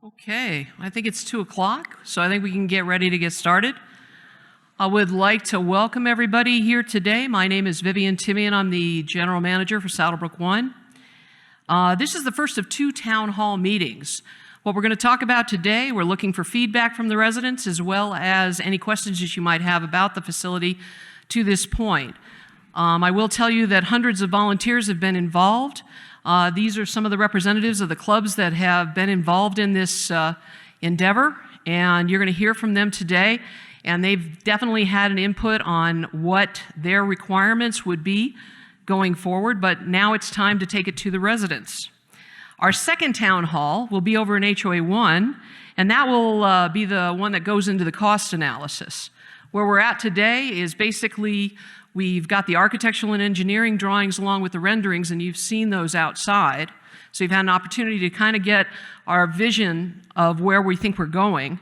Okay, I think it's 2 o'clock, so I think we can get ready to get started. I would like to welcome everybody here today. My name is Vivian Timian. I'm the General Manager for Saddlebrook One. This is the first of 2 town hall meetings. What we're going to talk about today, we're looking for feedback from the residents as well as any questions that you might have about the facility to this point. I will tell you that hundreds of volunteers have been involved. These are some of the representatives of the clubs that have been involved in this endeavor, and you're going to hear from them today. And they've definitely had an input on what their requirements would be going forward, but now it's time to take it to the residents. Our second town hall will be over in HOA 1, and that will be the one that goes into the cost analysis. Where we're at today is basically we've got the architectural and engineering drawings along with the renderings, and you've seen those outside. So you've had an opportunity to kind of get our vision of where we think we're going.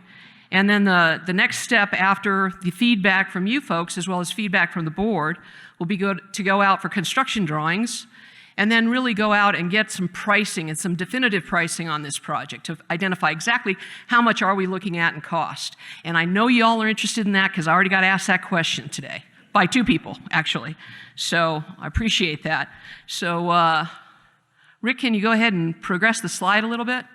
And then the next step after the feedback from you folks, as well as feedback from the board, will be to go out for construction drawings, and then really go out and get some pricing and some definitive pricing on this project to identify exactly how much are we looking at in cost. And I know you all are interested in that because I already got asked that question today. By 2 people, actually. So I appreciate that. So Rick, can you go ahead and progress the slide a little bit?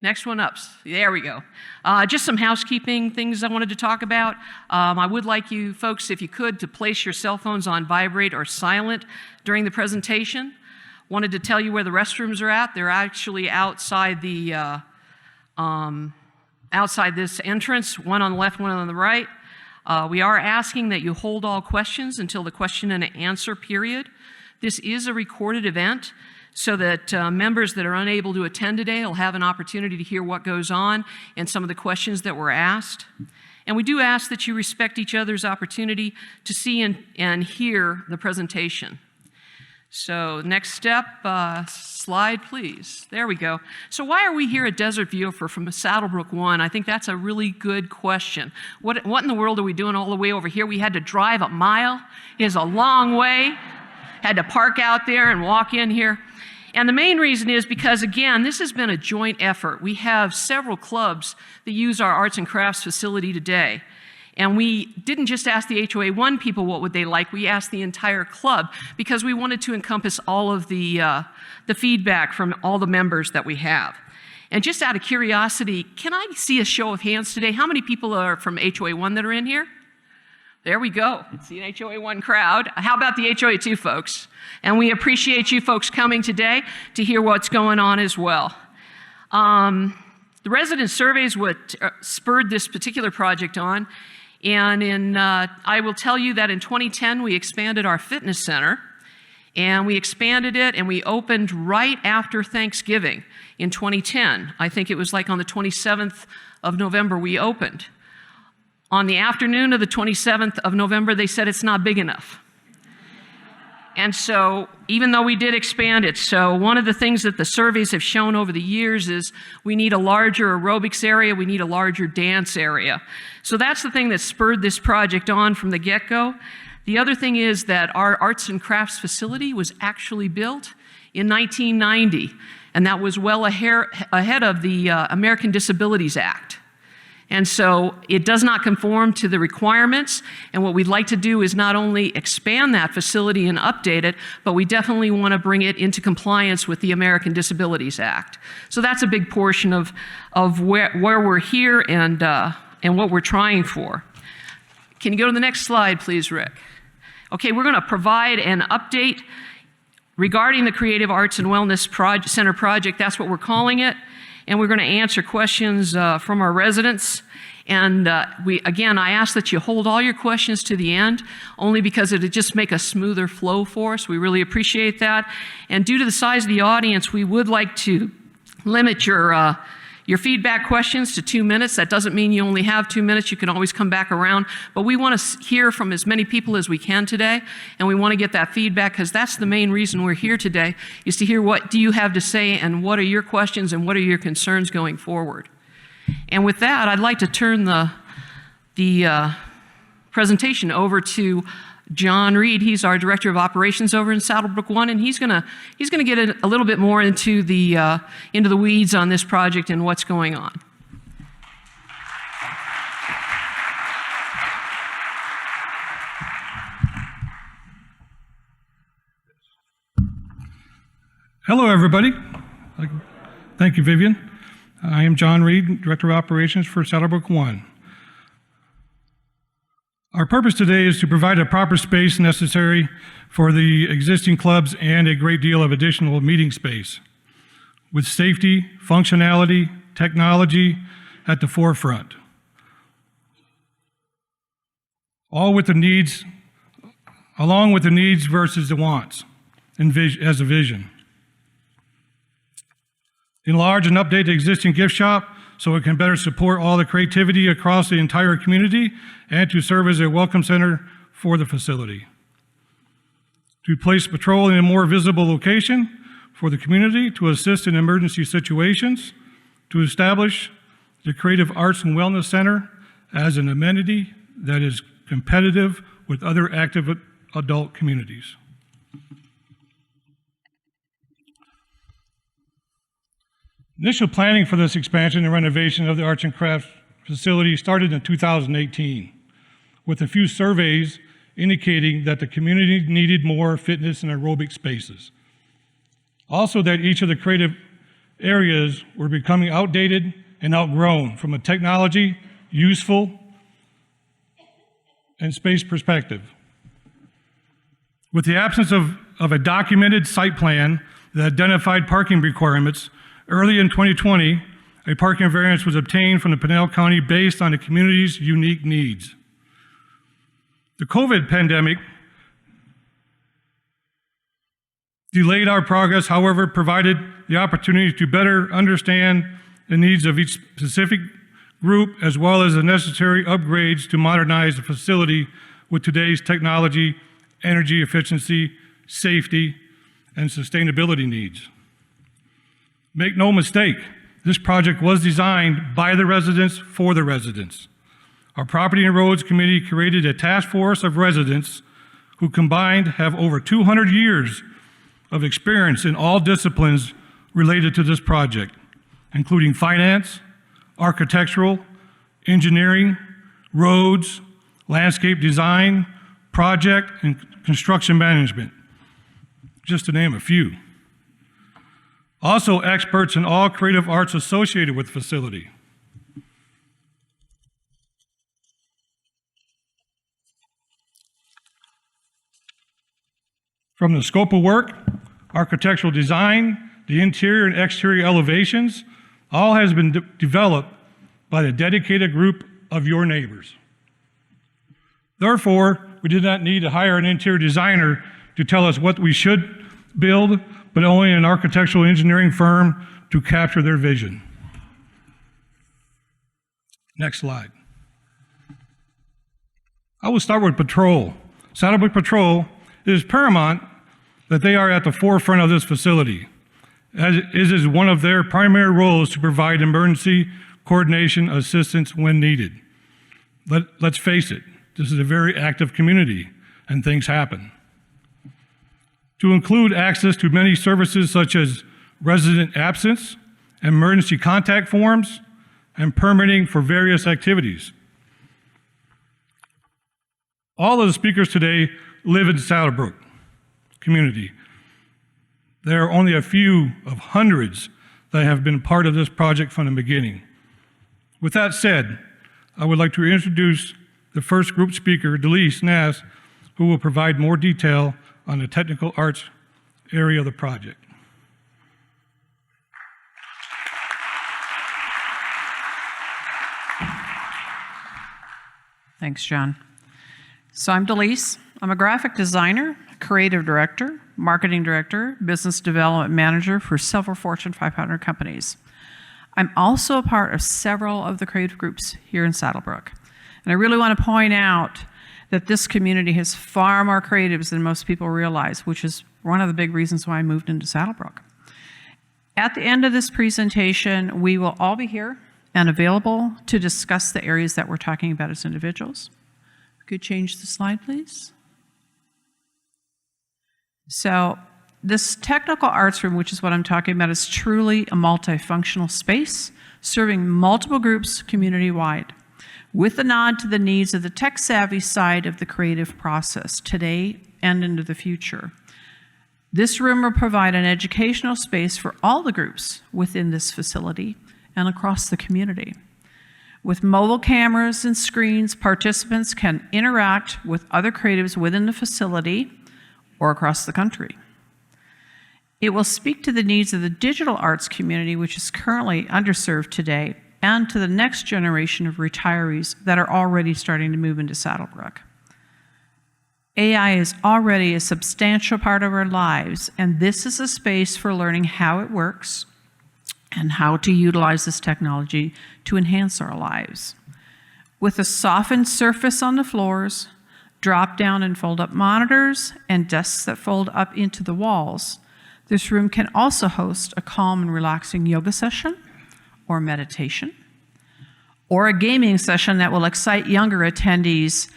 Next one up. There we go. Just some housekeeping things I wanted to talk about. I would like you folks, if you could, to place your cell phones on vibrate or silent during the presentation. Wanted to tell you where the restrooms are at. They're actually outside the outside this entrance, one on the left, one on the right. We are asking that you hold all questions until the question and answer period. This is a recorded event so that members that are unable to attend today will have an opportunity to hear what goes on and some of the questions that were asked. And we do ask that you respect each other's opportunity to see and hear the presentation. So next step, slide please. There we go. So why are we here at Desert View from Saddlebrook One? I think that's a really good question. What in the world are we doing all the way over here? We had to drive a mile. It is a long way. Had to park out there and walk in here. And the main reason is because, again, this has been a joint effort. We have several clubs that use our arts and crafts facility today. And we didn't just ask the HOA 1 people what would they like, we asked the entire club because we wanted to encompass all of the feedback from all the members that we have. And just out of curiosity, can I see a show of hands today? How many people are from HOA 1 that are in here? There we go. It's the HOA 1 crowd. How about the HOA 2 folks? And we appreciate you folks coming today to hear what's going on as well. The resident survey is what spurred this particular project on. And I will tell you that in 2010, we expanded our fitness center, and we expanded it, and we opened right after Thanksgiving in 2010. I think it was like on the 27th of November we opened. On the afternoon of the 27th of November, they said it's not big enough. And so, even though we did expand it, so one of the things that the surveys have shown over the years is we need a larger aerobics area, we need a larger dance area. So that's the thing that spurred this project on from the get-go. The other thing is that our arts and crafts facility was actually built in 1990, and that was well ahead of the American Disabilities Act. And so it does not conform to the requirements, and what we'd like to do is not only expand that facility and update it, but we definitely want to bring it into compliance with the American Disabilities Act. So that's a big portion of where we're here and what we're trying for. Can you go to the next slide, please, Rick? Okay, we're going to provide an update regarding the Creative Arts and Wellness Center project. That's what we're calling it. And we're going to answer questions from our residents. And again, I ask that you hold all your questions to the end, only because it'll just make a smoother flow for us. We really appreciate that. And due to the size of the audience, we would like to limit your feedback questions to 2 minutes. That doesn't mean you only have 2 minutes. You can always come back around. But we want to hear from as many people as we can today, and we want to get that feedback because that's the main reason we're here today, is to hear what do you have to say and what are your questions and what are your concerns going forward. And with that, I'd like to turn the presentation over to John Reed. He's our Director of Operations over in Saddlebrook 1, and he's gonna get a little bit more into the weeds on this project and what's going on. Hello, everybody. Thank you, Vivian. I am John Reed, Director of Operations for Saddlebrook 1. Our purpose today is to provide a proper space necessary for the existing clubs and a great deal of additional meeting space, with safety, functionality, technology at the forefront. Along with the needs versus the wants as a vision. Enlarge and update the existing gift shop so it can better support all the creativity across the entire community and to serve as a welcome center for the facility. To place patrol in a more visible location for the community to assist in emergency situations, to establish the Creative Arts and Wellness Center as an amenity that is competitive with other active adult communities. Initial planning for this expansion and renovation of the Arts and Crafts facility started in 2018, with a few surveys indicating that the community needed more fitness and aerobic spaces. Also, that each of the creative areas were becoming outdated and outgrown from a technology, useful, and space perspective. With the absence of a documented site plan that identified parking requirements, early in 2020, a parking variance was obtained from the Pinal County based on the community's unique needs. The COVID pandemic delayed our progress, however, provided the opportunity to better understand the needs of each specific group, as well as the necessary upgrades to modernize the facility with today's technology, energy efficiency, safety, and sustainability needs. Make no mistake, this project was designed by the residents for the residents. Our Property and Roads Committee created a task force of residents who combined have over 200 years of experience in all disciplines related to this project, including finance, architectural, engineering, roads, landscape design, project, and construction management, just to name a few. Also experts in all creative arts associated with the facility. From the scope of work, architectural design, the interior and exterior elevations, all has been developed by the dedicated group of your neighbors. Therefore, we did not need to hire an interior designer to tell us what we should build, but only an architectural engineering firm to capture their vision. Next slide. I will start with Patrol. Saddlebrook Patrol, it is paramount that they are at the forefront of this facility, as it is one of their primary roles to provide emergency coordination assistance when needed. Let's face it, this is a very active community and things happen. To include access to many services such as resident absence, emergency contact forms, and permitting for various activities. All of the speakers today live in Saddlebrook community. There are only a few of hundreds that have been part of this project from the beginning. With that said, I would like to introduce the first group speaker, Delise Nass, who will provide more detail on the technical arts area of the project. Thanks, John. So I'm Delise. I'm a graphic designer, creative director, marketing director, business development manager for several Fortune 500 companies. I'm also a part of several of the creative groups here in Saddlebrook. And I really want to point out that this community has far more creatives than most people realize, which is one of the big reasons why I moved into Saddlebrook. At the end of this presentation, we will all be here and available to discuss the areas that we're talking about as individuals. Could you change the slide, please? So this technical arts room, which is what I'm talking about, is truly a multifunctional space serving multiple groups community-wide, with a nod to the needs of the tech-savvy side of the creative process today and into the future. This room will provide an educational space for all the groups within this facility and across the community. With mobile cameras and screens, participants can interact with other creatives within the facility or across the country. It will speak to the needs of the digital arts community, which is currently underserved today, and to the next generation of retirees that are already starting to move into Saddlebrook. AI is already a substantial part of our lives, and this is a space for learning how it works and how to utilize this technology to enhance our lives. With a softened surface on the floors, drop-down and fold-up monitors, and desks that fold up into the walls, this room can also host a calm and relaxing yoga session or meditation, or a gaming session that will excite younger attendees,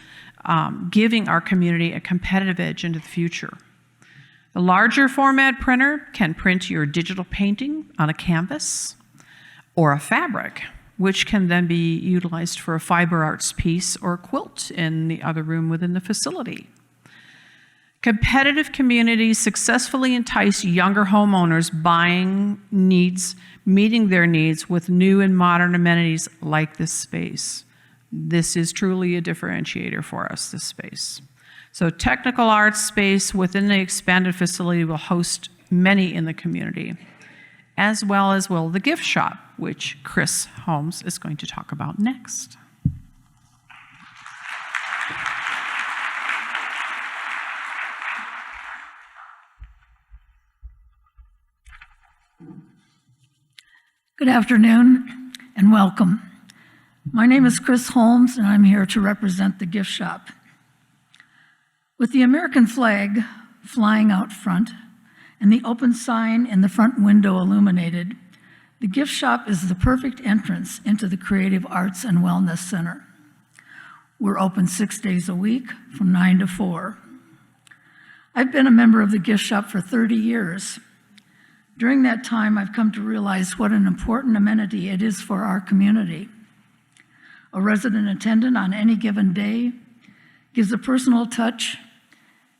giving our community a competitive edge into the future. The larger format printer can print your digital painting on a canvas or a fabric, which can then be utilized for a fiber arts piece or quilt in the other room within the facility. Competitive communities successfully entice younger homeowners meeting their needs with new and modern amenities like this space. This is truly a differentiator for us, this space. So technical arts space within the expanded facility will host many in the community, as well as will the gift shop, which Chris Holmes is going to talk about next. Good afternoon and welcome. My name is Chris Holmes and I'm here to represent the gift shop. With the American flag flying out front and the open sign in the front window illuminated, the gift shop is the perfect entrance into the Creative Arts and Wellness Center. We're open 6 days a week from 9 to 4. I've been a member of the gift shop for 30 years. During that time, I've come to realize what an important amenity it is for our community. A resident attendant on any given day gives a personal touch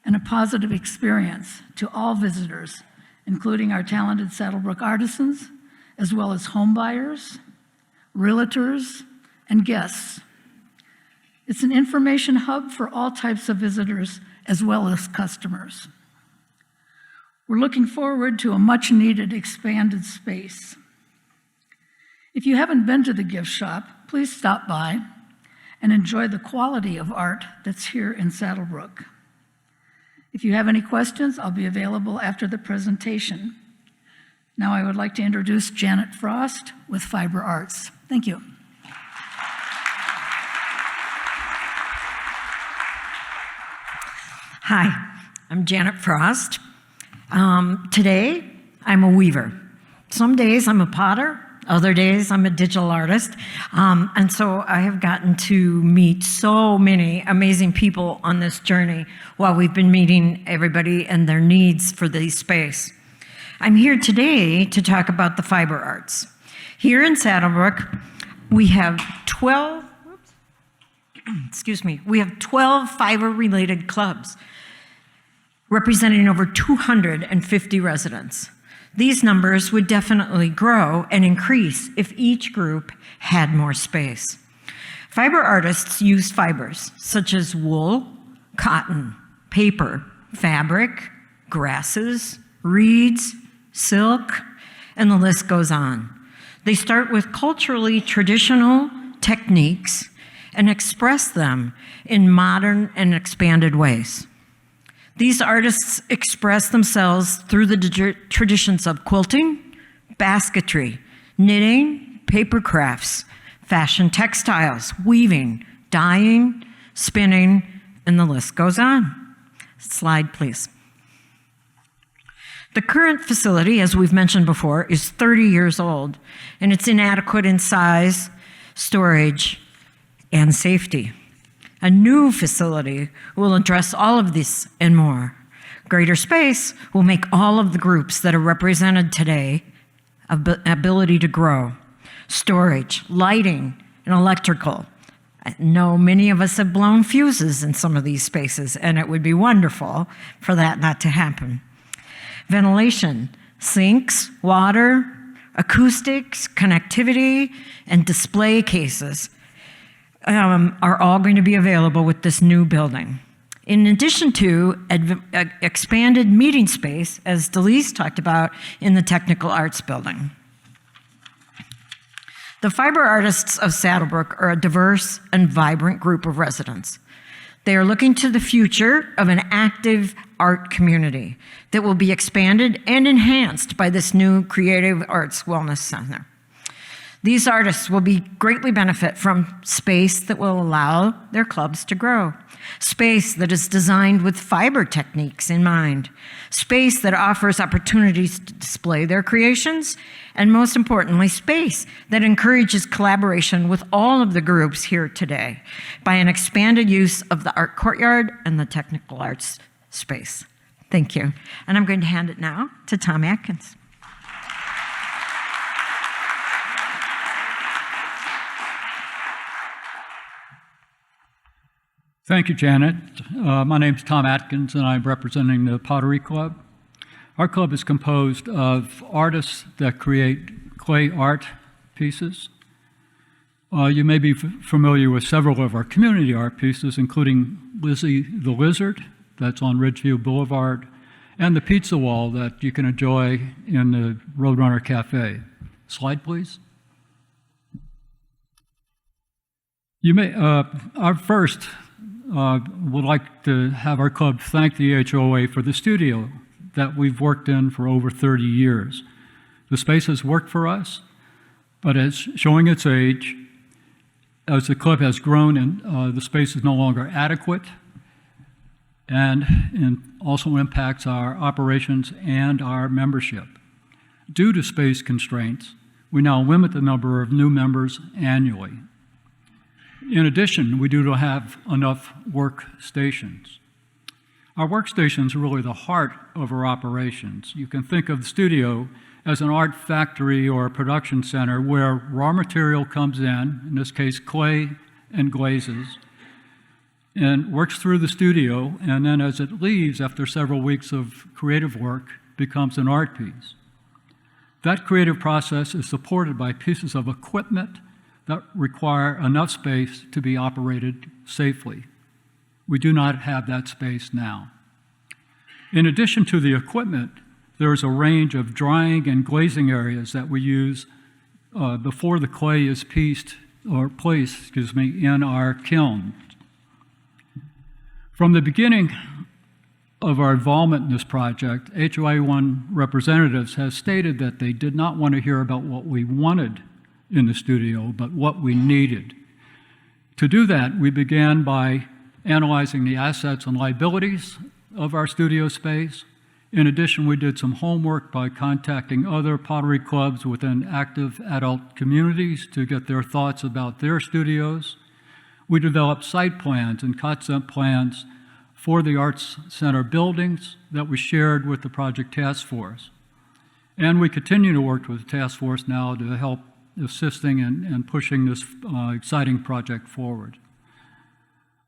and a positive experience to all visitors, including our talented Saddlebrook artisans, as well as home buyers, realtors, and guests. It's an information hub for all types of visitors, as well as customers. We're looking forward to a much-needed expanded space. If you haven't been to the gift shop, please stop by and enjoy the quality of art that's here in Saddlebrook. If you have any questions, I'll be available after the presentation. Now I would like to introduce Janet Frost with Fiber Arts. Thank you. Hi, I'm Janet Frost. Today, I'm a weaver. Some days I'm a potter, other days I'm a digital artist. And so I have gotten to meet so many amazing people on this journey while we've been meeting everybody and their needs for the space. I'm here today to talk about the fiber arts. Here in Saddlebrook, we have 12 fiber-related clubs, representing over 250 residents. These numbers would definitely grow and increase if each group had more space. Fiber artists use fibers such as wool, cotton, paper, fabric, grasses, reeds, silk, and the list goes on. They start with culturally traditional techniques and express them in modern and expanded ways. These artists express themselves through the traditions of quilting, basketry, knitting, paper crafts, fashion textiles, weaving, dyeing, spinning, and the list goes on. Slide, please. The current facility, as we've mentioned before, is 30 years old, and it's inadequate in size, storage, and safety. A new facility will address all of this and more. Greater space will make all of the groups that are represented today ability to grow. Storage, lighting, and electrical. I know many of us have blown fuses in some of these spaces, and it would be wonderful for that not to happen. Ventilation, sinks, water, acoustics, connectivity, and display cases are all going to be available with this new building. In addition to expanded meeting space, as Delise talked about, in the Technical Arts Building. The Fiber Artists of Saddlebrook are a diverse and vibrant group of residents. They are looking to the future of an active art community that will be expanded and enhanced by this new Creative Arts Wellness Center. These artists will greatly benefit from space that will allow their clubs to grow, space that is designed with fiber techniques in mind, space that offers opportunities to display their creations, and most importantly, space that encourages collaboration with all of the groups here today by an expanded use of the art courtyard and the technical arts space. Thank you. And I'm going to hand it now to Tom Atkins. Thank you, Janet. My name is Tom Atkins, and I'm representing the Pottery Club. Our club is composed of artists that create clay art pieces. You may be familiar with several of our community art pieces, including Lizzie the Lizard, that's on Ridgeview Boulevard, and the pizza wall that you can enjoy in the Roadrunner Cafe. Slide, please. You may, would like to have our club thank the HOA for the studio that we've worked in for over 30 years. The space has worked for us, but it's showing its age. As the club has grown and the space is no longer adequate, and also impacts our operations and our membership. Due to space constraints, we now limit the number of new members annually. In addition, we do not have enough workstations. Our workstations are really the heart of our operations. You can think of the studio as an art factory or a production center where raw material comes in this case clay and glazes, and works through the studio, and then as it leaves after several weeks of creative work, becomes an art piece. That creative process is supported by pieces of equipment that require enough space to be operated safely. We do not have that space now. In addition to the equipment, there is a range of drying and glazing areas that we use before the clay is placed in our kiln. From the beginning of our involvement in this project, HOA1 representatives have stated that they did not want to hear about what we wanted in the studio, but what we needed. To do that, we began by analyzing the assets and liabilities of our studio space. In addition, we did some homework by contacting other pottery clubs within active adult communities to get their thoughts about their studios. We developed site plans and concept plans for the Arts Center buildings that we shared with the project task force. And we continue to work with the task force now to help assisting and pushing this exciting project forward.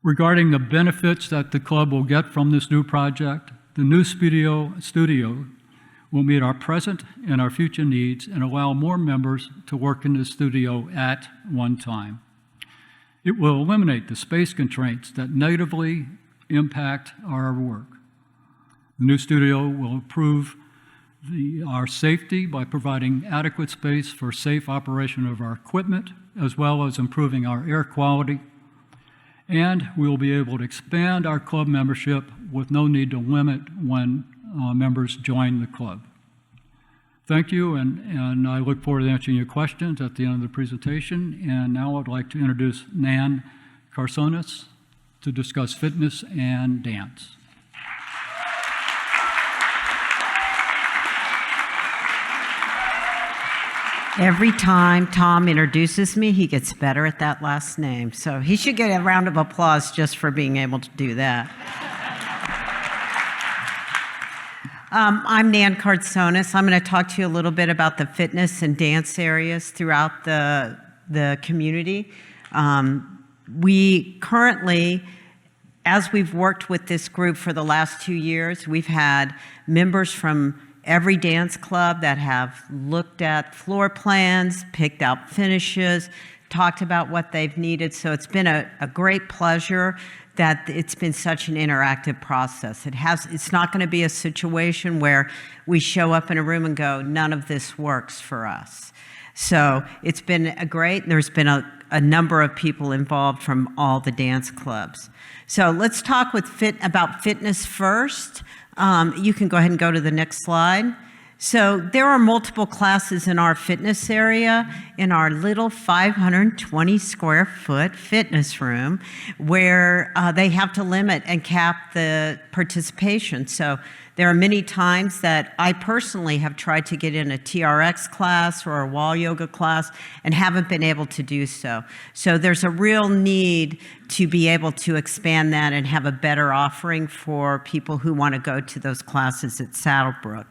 Regarding the benefits that the club will get from this new project, the new studio will meet our present and our future needs and allow more members to work in the studio at one time. It will eliminate the space constraints that negatively impact our work. The new studio will improve our safety by providing adequate space for safe operation of our equipment, as well as improving our air quality. And we will be able to expand our club membership with no need to limit when members join the club. Thank you, and I look forward to answering your questions at the end of the presentation. And now I'd like to introduce Nan Carsonas to discuss fitness and dance. Every time Tom introduces me, he gets better at that last name. So he should get a round of applause just for being able to do that. I'm Nan Cardsonis. I'm going to talk to you a little bit about the fitness and dance areas throughout the community. We currently, as we've worked with this group for the last 2 years, we've had members from every dance club that have looked at floor plans, picked out finishes, talked about what they've needed. So it's been a great pleasure that it's been such an interactive process. It's not going to be a situation where we show up in a room and go, none of this works for us. So it's been there's been a number of people involved from all the dance clubs. So let's talk about fitness first. You can go ahead and go to the next slide. So there are multiple classes in our fitness area, in our little 520 square foot fitness room, where they have to limit and cap the participation. So there are many times that I personally have tried to get in a TRX class or a wall yoga class and haven't been able to do so. So there's a real need to be able to expand that and have a better offering for people who want to go to those classes at Saddlebrook.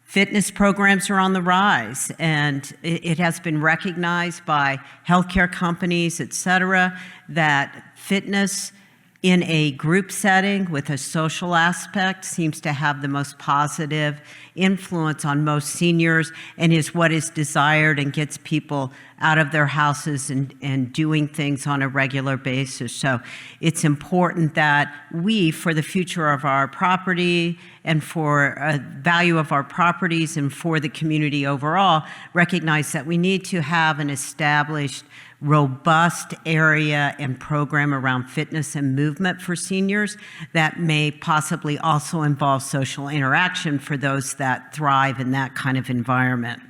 Fitness programs are on the rise, and it has been recognized by healthcare companies, et cetera, that fitness in a group setting with a social aspect seems to have the most positive influence on most seniors and is what is desired and gets people out of their houses and doing things on a regular basis. So it's important that we, for the future of our property and for value of our properties and for the community overall, recognize that we need to have an established robust area and program around fitness and movement for seniors that may possibly also involve social interaction for those that thrive in that kind of environment.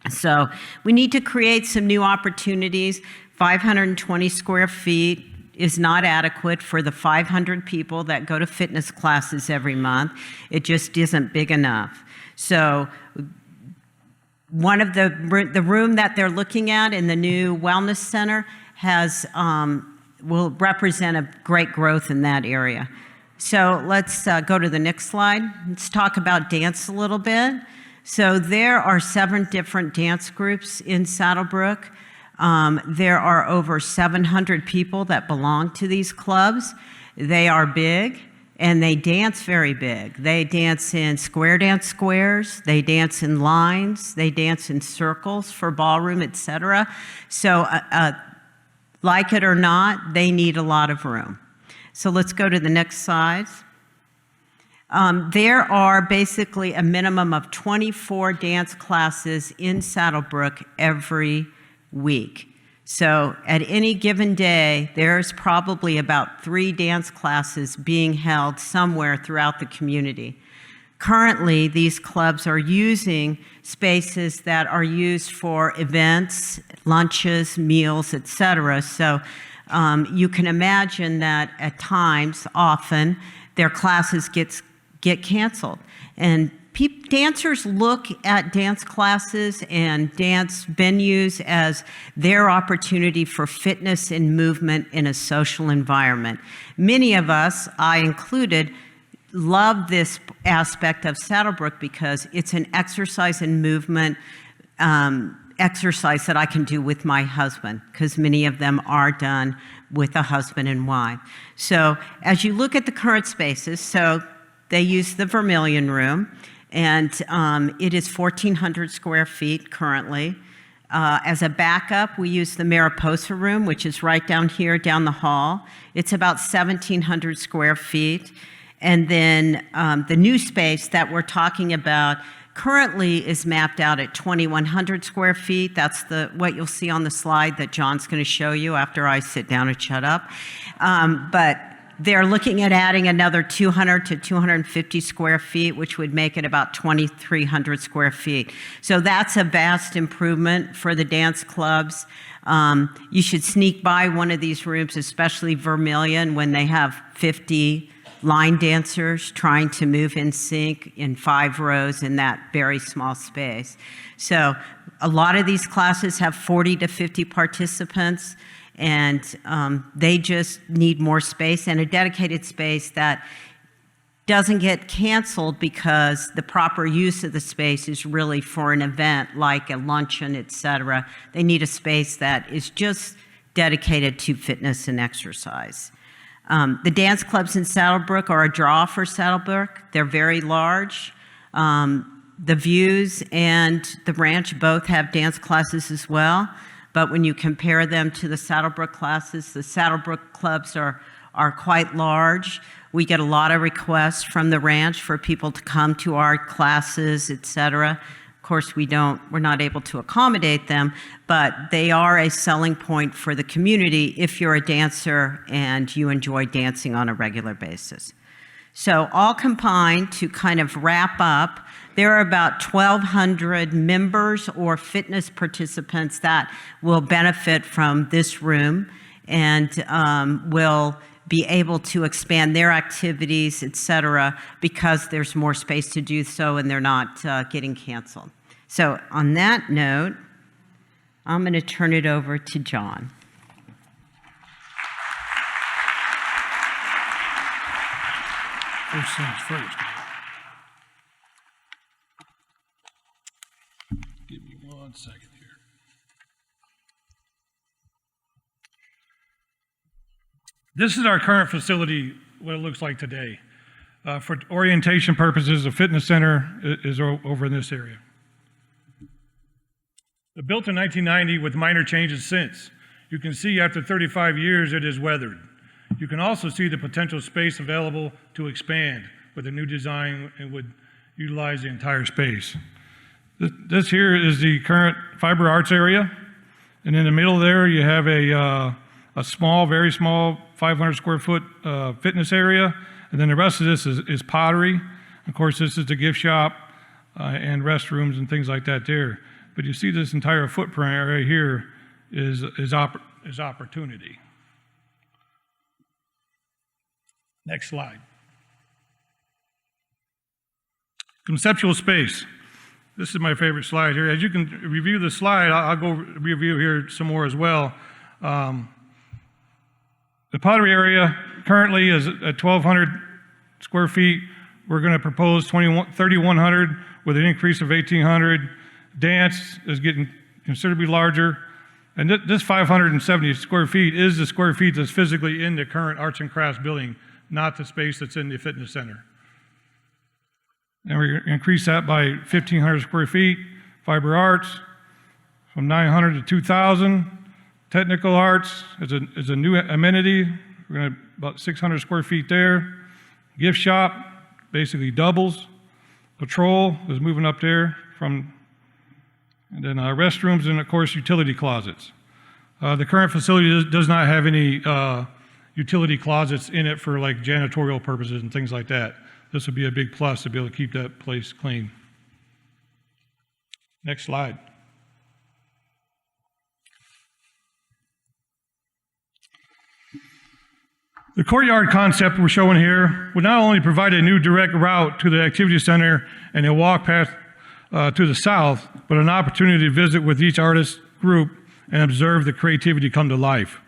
So we need to create some new opportunities. 520 square feet is not adequate for the 500 people that go to fitness classes every month. It just isn't big enough. So one of the room that they're looking at in the new wellness center will represent a great growth in that area. So let's go to the next slide. Let's talk about dance a little bit. So there are 7 different dance groups in Saddlebrook. There are over 700 people that belong to these clubs. They are big. And they dance very big. They dance in square dance squares, they dance in lines, they dance in circles for ballroom, et cetera. So like it or not, they need a lot of room. So let's go to the next slide. There are basically a minimum of 24 dance classes in Saddlebrook every week. So at any given day, there's probably about 3 dance classes being held somewhere throughout the community. Currently, these clubs are using spaces that are used for events, lunches, meals, et cetera. So you can imagine that at times, often, their classes get canceled. And dancers look at dance classes and dance venues as their opportunity for fitness and movement in a social environment. Many of us, I included, love this aspect of Saddlebrook because it's an exercise and movement exercise that I can do with my husband, because many of them are done with a husband and wife. So as you look at the current spaces, so they use the Vermilion Room, and it is 1,400 square feet currently. As a backup, we use the Mariposa Room, which is right down here, down the hall. It's about 1,700 square feet. And then the new space that we're talking about currently is mapped out at 2,100 square feet. That's what you'll see on the slide that John's going to show you after I sit down and shut up. But they're looking at adding another 200 to 250 square feet, which would make it about 2,300 square feet. So that's a vast improvement for the dance clubs. You should sneak by one of these rooms, especially Vermilion, when they have 50 line dancers trying to move in sync in 5 rows in that very small space. So a lot of these classes have 40 to 50 participants. And they just need more space and a dedicated space that doesn't get canceled because the proper use of the space is really for an event like a luncheon, et cetera. They need a space that is just dedicated to fitness and exercise. The dance clubs in Saddlebrook are a draw for Saddlebrook. They're very large. The Views and the Ranch both have dance classes as well, but when you compare them to the Saddlebrook classes, the Saddlebrook clubs are quite large. We get a lot of requests from the Ranch for people to come to our classes, et cetera. Of course, we're not able to accommodate them, but they are a selling point for the community if you're a dancer and you enjoy dancing on a regular basis. So all combined, to kind of wrap up, there are about 1,200 members or fitness participants that will benefit from this room and will be able to expand their activities, et cetera, because there's more space to do so and they're not getting canceled. So on that note, I'm going to turn it over to John. First things first. Give me 1 second here. This is our current facility, what it looks like today. For orientation purposes, the fitness center is over in this area. Built in 1990 with minor changes since. You can see after 35 years it is weathered. You can also see the potential space available to expand with a new design and would utilize the entire space. This here is the current fiber arts area, and in the middle there you have a small, very small 500 square foot fitness area, and then the rest of this is pottery. Of course, this is the gift shop and restrooms and things like that there. But you see this entire footprint area here is opportunity. Next slide. Conceptual space. This is my favorite slide here. As you can review the slide, I'll go review here some more as well. The pottery area currently is at 1,200 square feet. We're going to propose 3,100 with an increase of 1,800. Dance is getting considerably larger. And this 570 square feet is the square feet that's physically in the current arts and crafts building, not the space that's in the fitness center. And we're going to increase that by 1,500 square feet. Fiber arts from 900 to 2,000. Technical arts is a new amenity. We're going to about 600 square feet there. Gift shop basically doubles. Patrol is moving up there from, and then restrooms and of course utility closets. The current facility does not have any utility closets in it for like janitorial purposes and things like that. This would be a big plus to be able to keep that place clean. Next slide. The courtyard concept we're showing here would not only provide a new direct route to the activity center and a walk path to the south, but an opportunity to visit with each artist group and observe the creativity come to life,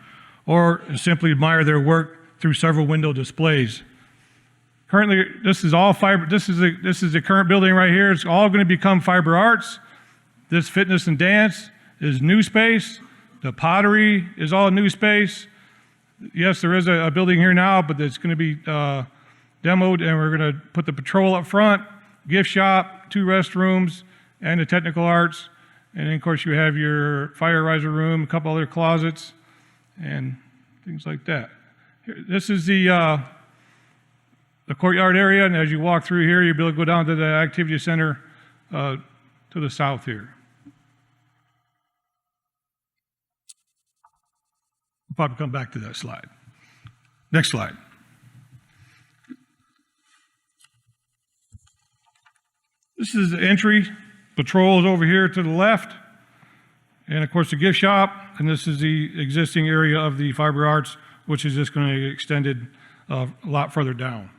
or simply admire their work through several window displays. Currently, this is all fiber. This is the current building right here. It's all going to become fiber arts. This fitness and dance is new space. The pottery is all new space. Yes, there is a building here now, but it's going to be demoed, and we're going to put the patrol up front, gift shop, 2 restrooms, and the technical arts. And then, of course, you have your fire riser room, a couple other closets, and things like that. This is the courtyard area, and as you walk through here, you'll be able to go down to the activity center to the south here. We'll probably come back to that slide. Next slide. This is the entry. Patrol is over here to the left. And of course the gift shop. And this is the existing area of the fiber arts, which is just going to get extended a lot further down.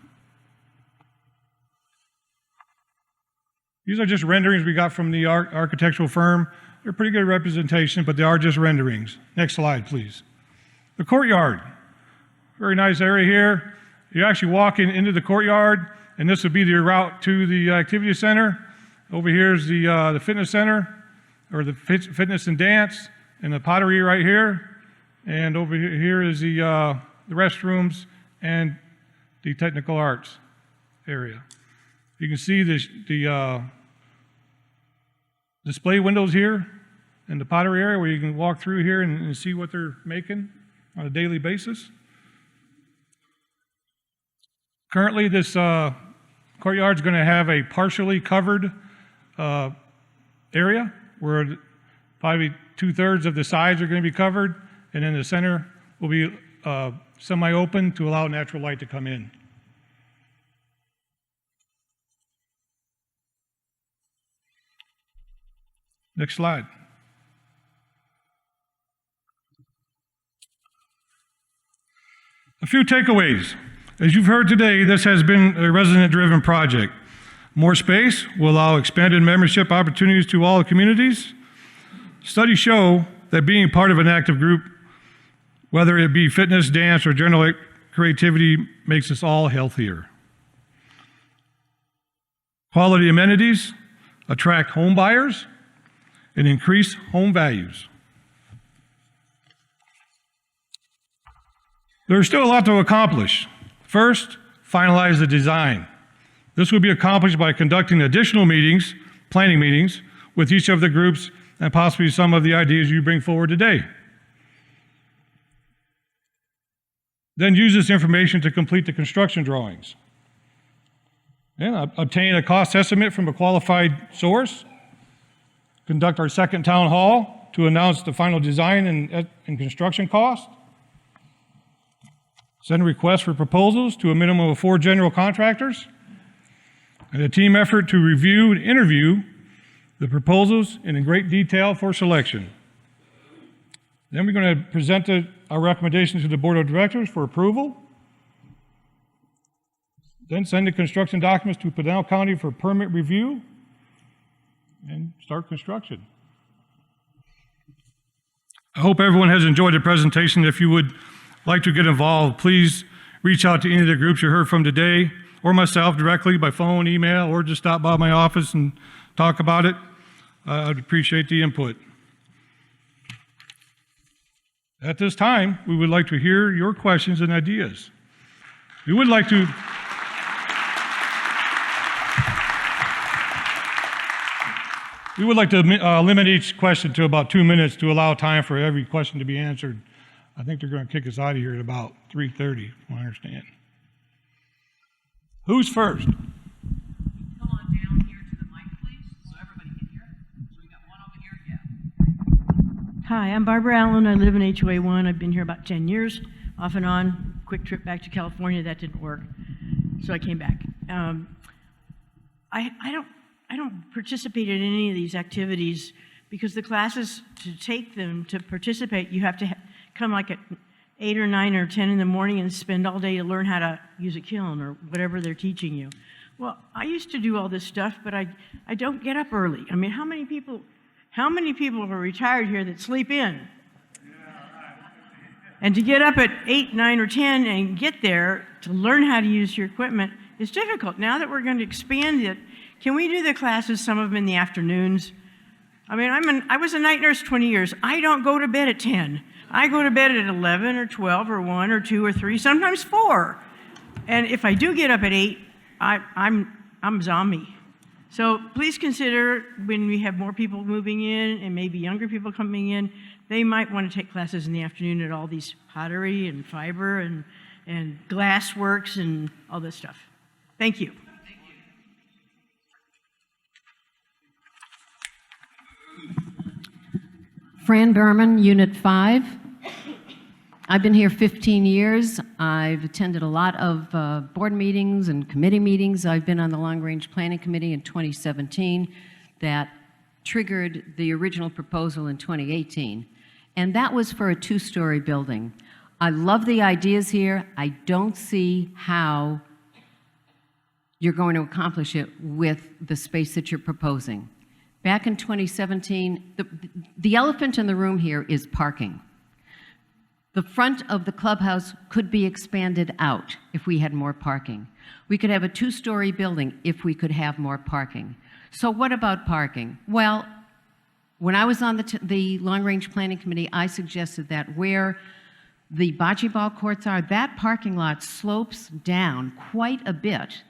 These are just renderings we got from the architectural firm. They're pretty good representation, but they are just renderings. Next slide, please. The courtyard. Very nice area here. You're actually walking into the courtyard, and this would be the route to the activity center. Over here is the fitness center, or the fitness and dance, and the pottery right here. And over here is the restrooms and the technical arts area. You can see the display windows here in the pottery area where you can walk through here and see what they're making on a daily basis. Currently, this courtyard is going to have a partially covered area where probably 2/3 of the sides are going to be covered, and then the center will be semi-open to allow natural light to come in. Next slide. A few takeaways. As you've heard today, this has been a resident-driven project. More space will allow expanded membership opportunities to all communities. Studies show that being part of an active group, whether it be fitness, dance, or general creativity, makes us all healthier. Quality amenities attract home buyers and increase home values. There's still a lot to accomplish. First, finalize the design. This will be accomplished by conducting additional meetings, planning meetings, with each of the groups and possibly some of the ideas you bring forward today. Then use this information to complete the construction drawings. And obtain a cost estimate from a qualified source. Conduct our second town hall to announce the final design and construction cost. Send requests for proposals to a minimum of 4 general contractors. And a team effort to review and interview the proposals in great detail for selection. Then we're going to present our recommendations to the Board of Directors for approval. Then send the construction documents to Pinal County for permit review and start construction. I hope everyone has enjoyed the presentation. If you would like to get involved, please reach out to any of the groups you heard from today or myself directly by phone, email, or just stop by my office and talk about it. I'd appreciate the input. At this time, we would like to hear your questions and ideas. We would like to limit each question to about 2 minutes to allow time for every question to be answered. I think they're going to kick us out of here at about 3:30, I understand. Who's first? Come on down here to the mic, please, so everybody can hear. So we got one over here, yeah. Hi, I'm Barbara Allen. I live in HOA 1. I've been here about 10 years, off and on. Quick trip back to California, that didn't work, so I came back. I don't participate in any of these activities because the classes, to take them, to participate, you have to come like at 8 or 9 or 10 in the morning and spend all day to learn how to use a kiln or whatever they're teaching you. Well, I used to do all this stuff, but I don't get up early. I mean, how many people are retired here that sleep in? And to get up at 8, 9, or 10 and get there to learn how to use your equipment is difficult. Now that we're going to expand it, can we do the classes, some of them in the afternoons? I mean, I was a night nurse 20 years. I don't go to bed at 10. I go to bed at 11 or 12 or 1 or 2 or 3, sometimes 4. And if I do get up at 8, I'm a zombie. So please consider when we have more people moving in and maybe younger people coming in, they might want to take classes in the afternoon at all these pottery and fiber and glass works and all this stuff. Thank you. Fran Berman, Unit 5. I've been here 15 years. I've attended a lot of board meetings and committee meetings. I've been on the Long Range Planning Committee in 2017 that triggered the original proposal in 2018. And that was for a 2-story building. I love the ideas here. I don't see how you're going to accomplish it with the space that you're proposing. Back in 2017, the elephant in the room here is parking. The front of the clubhouse could be expanded out if we had more parking. We could have a 2-story building if we could have more parking. So what about parking? Well, when I was on the long-range planning committee, I suggested that where the bocce ball courts are, that parking lot slopes down quite a bit.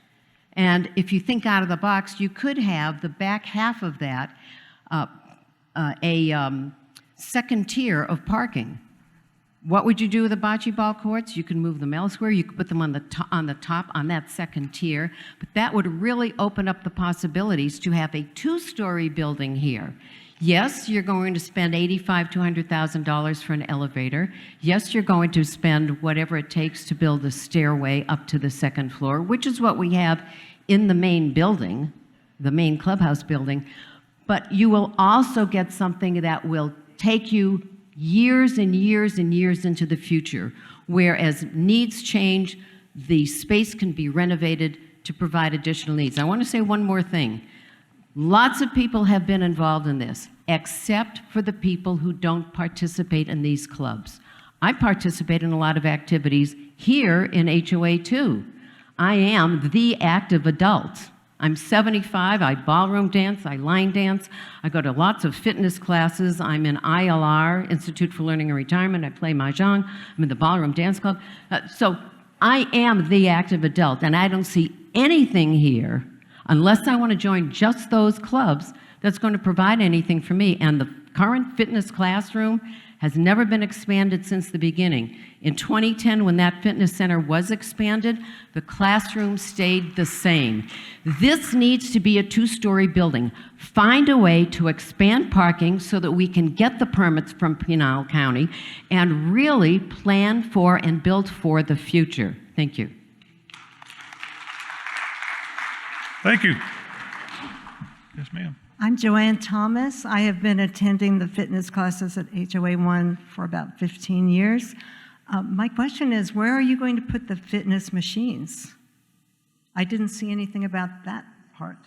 And if you think out of the box, you could have the back half of that second tier of parking. What would you do with the bocce ball courts? You can move them elsewhere. You could put them on the top on that second tier. But that would really open up the possibilities to have a 2-story building here. Yes, you're going to spend $85,000 to $100,000 for an elevator. Yes, you're going to spend whatever it takes to build a stairway up to the second floor, which is what we have in the main building, the main clubhouse building. But you will also get something that will take you years and years and years into the future, whereas needs change, the space can be renovated to provide additional needs. I want to say one more thing. Lots of people have been involved in this, except for the people who don't participate in these clubs. I participate in a lot of activities here in HOA too. I am the active adult. I'm 75, I ballroom dance, I line dance, I go to lots of fitness classes, I'm in ILR, Institute for Learning and Retirement, I play Mahjong, I'm in the ballroom dance club. So I am the active adult, and I don't see anything here, unless I want to join just those clubs, that's going to provide anything for me. And the current fitness classroom has never been expanded since the beginning. In 2010, when that fitness center was expanded, the classroom stayed the same. This needs to be a 2-story building. Find a way to expand parking so that we can get the permits from Pinal County and really plan for and build for the future. Thank you. Thank you. Yes, ma'am. I'm Joanne Thomas. I have been attending the fitness classes at HOA 1 for about 15 years. My question is, where are you going to put the fitness machines? I didn't see anything about that part.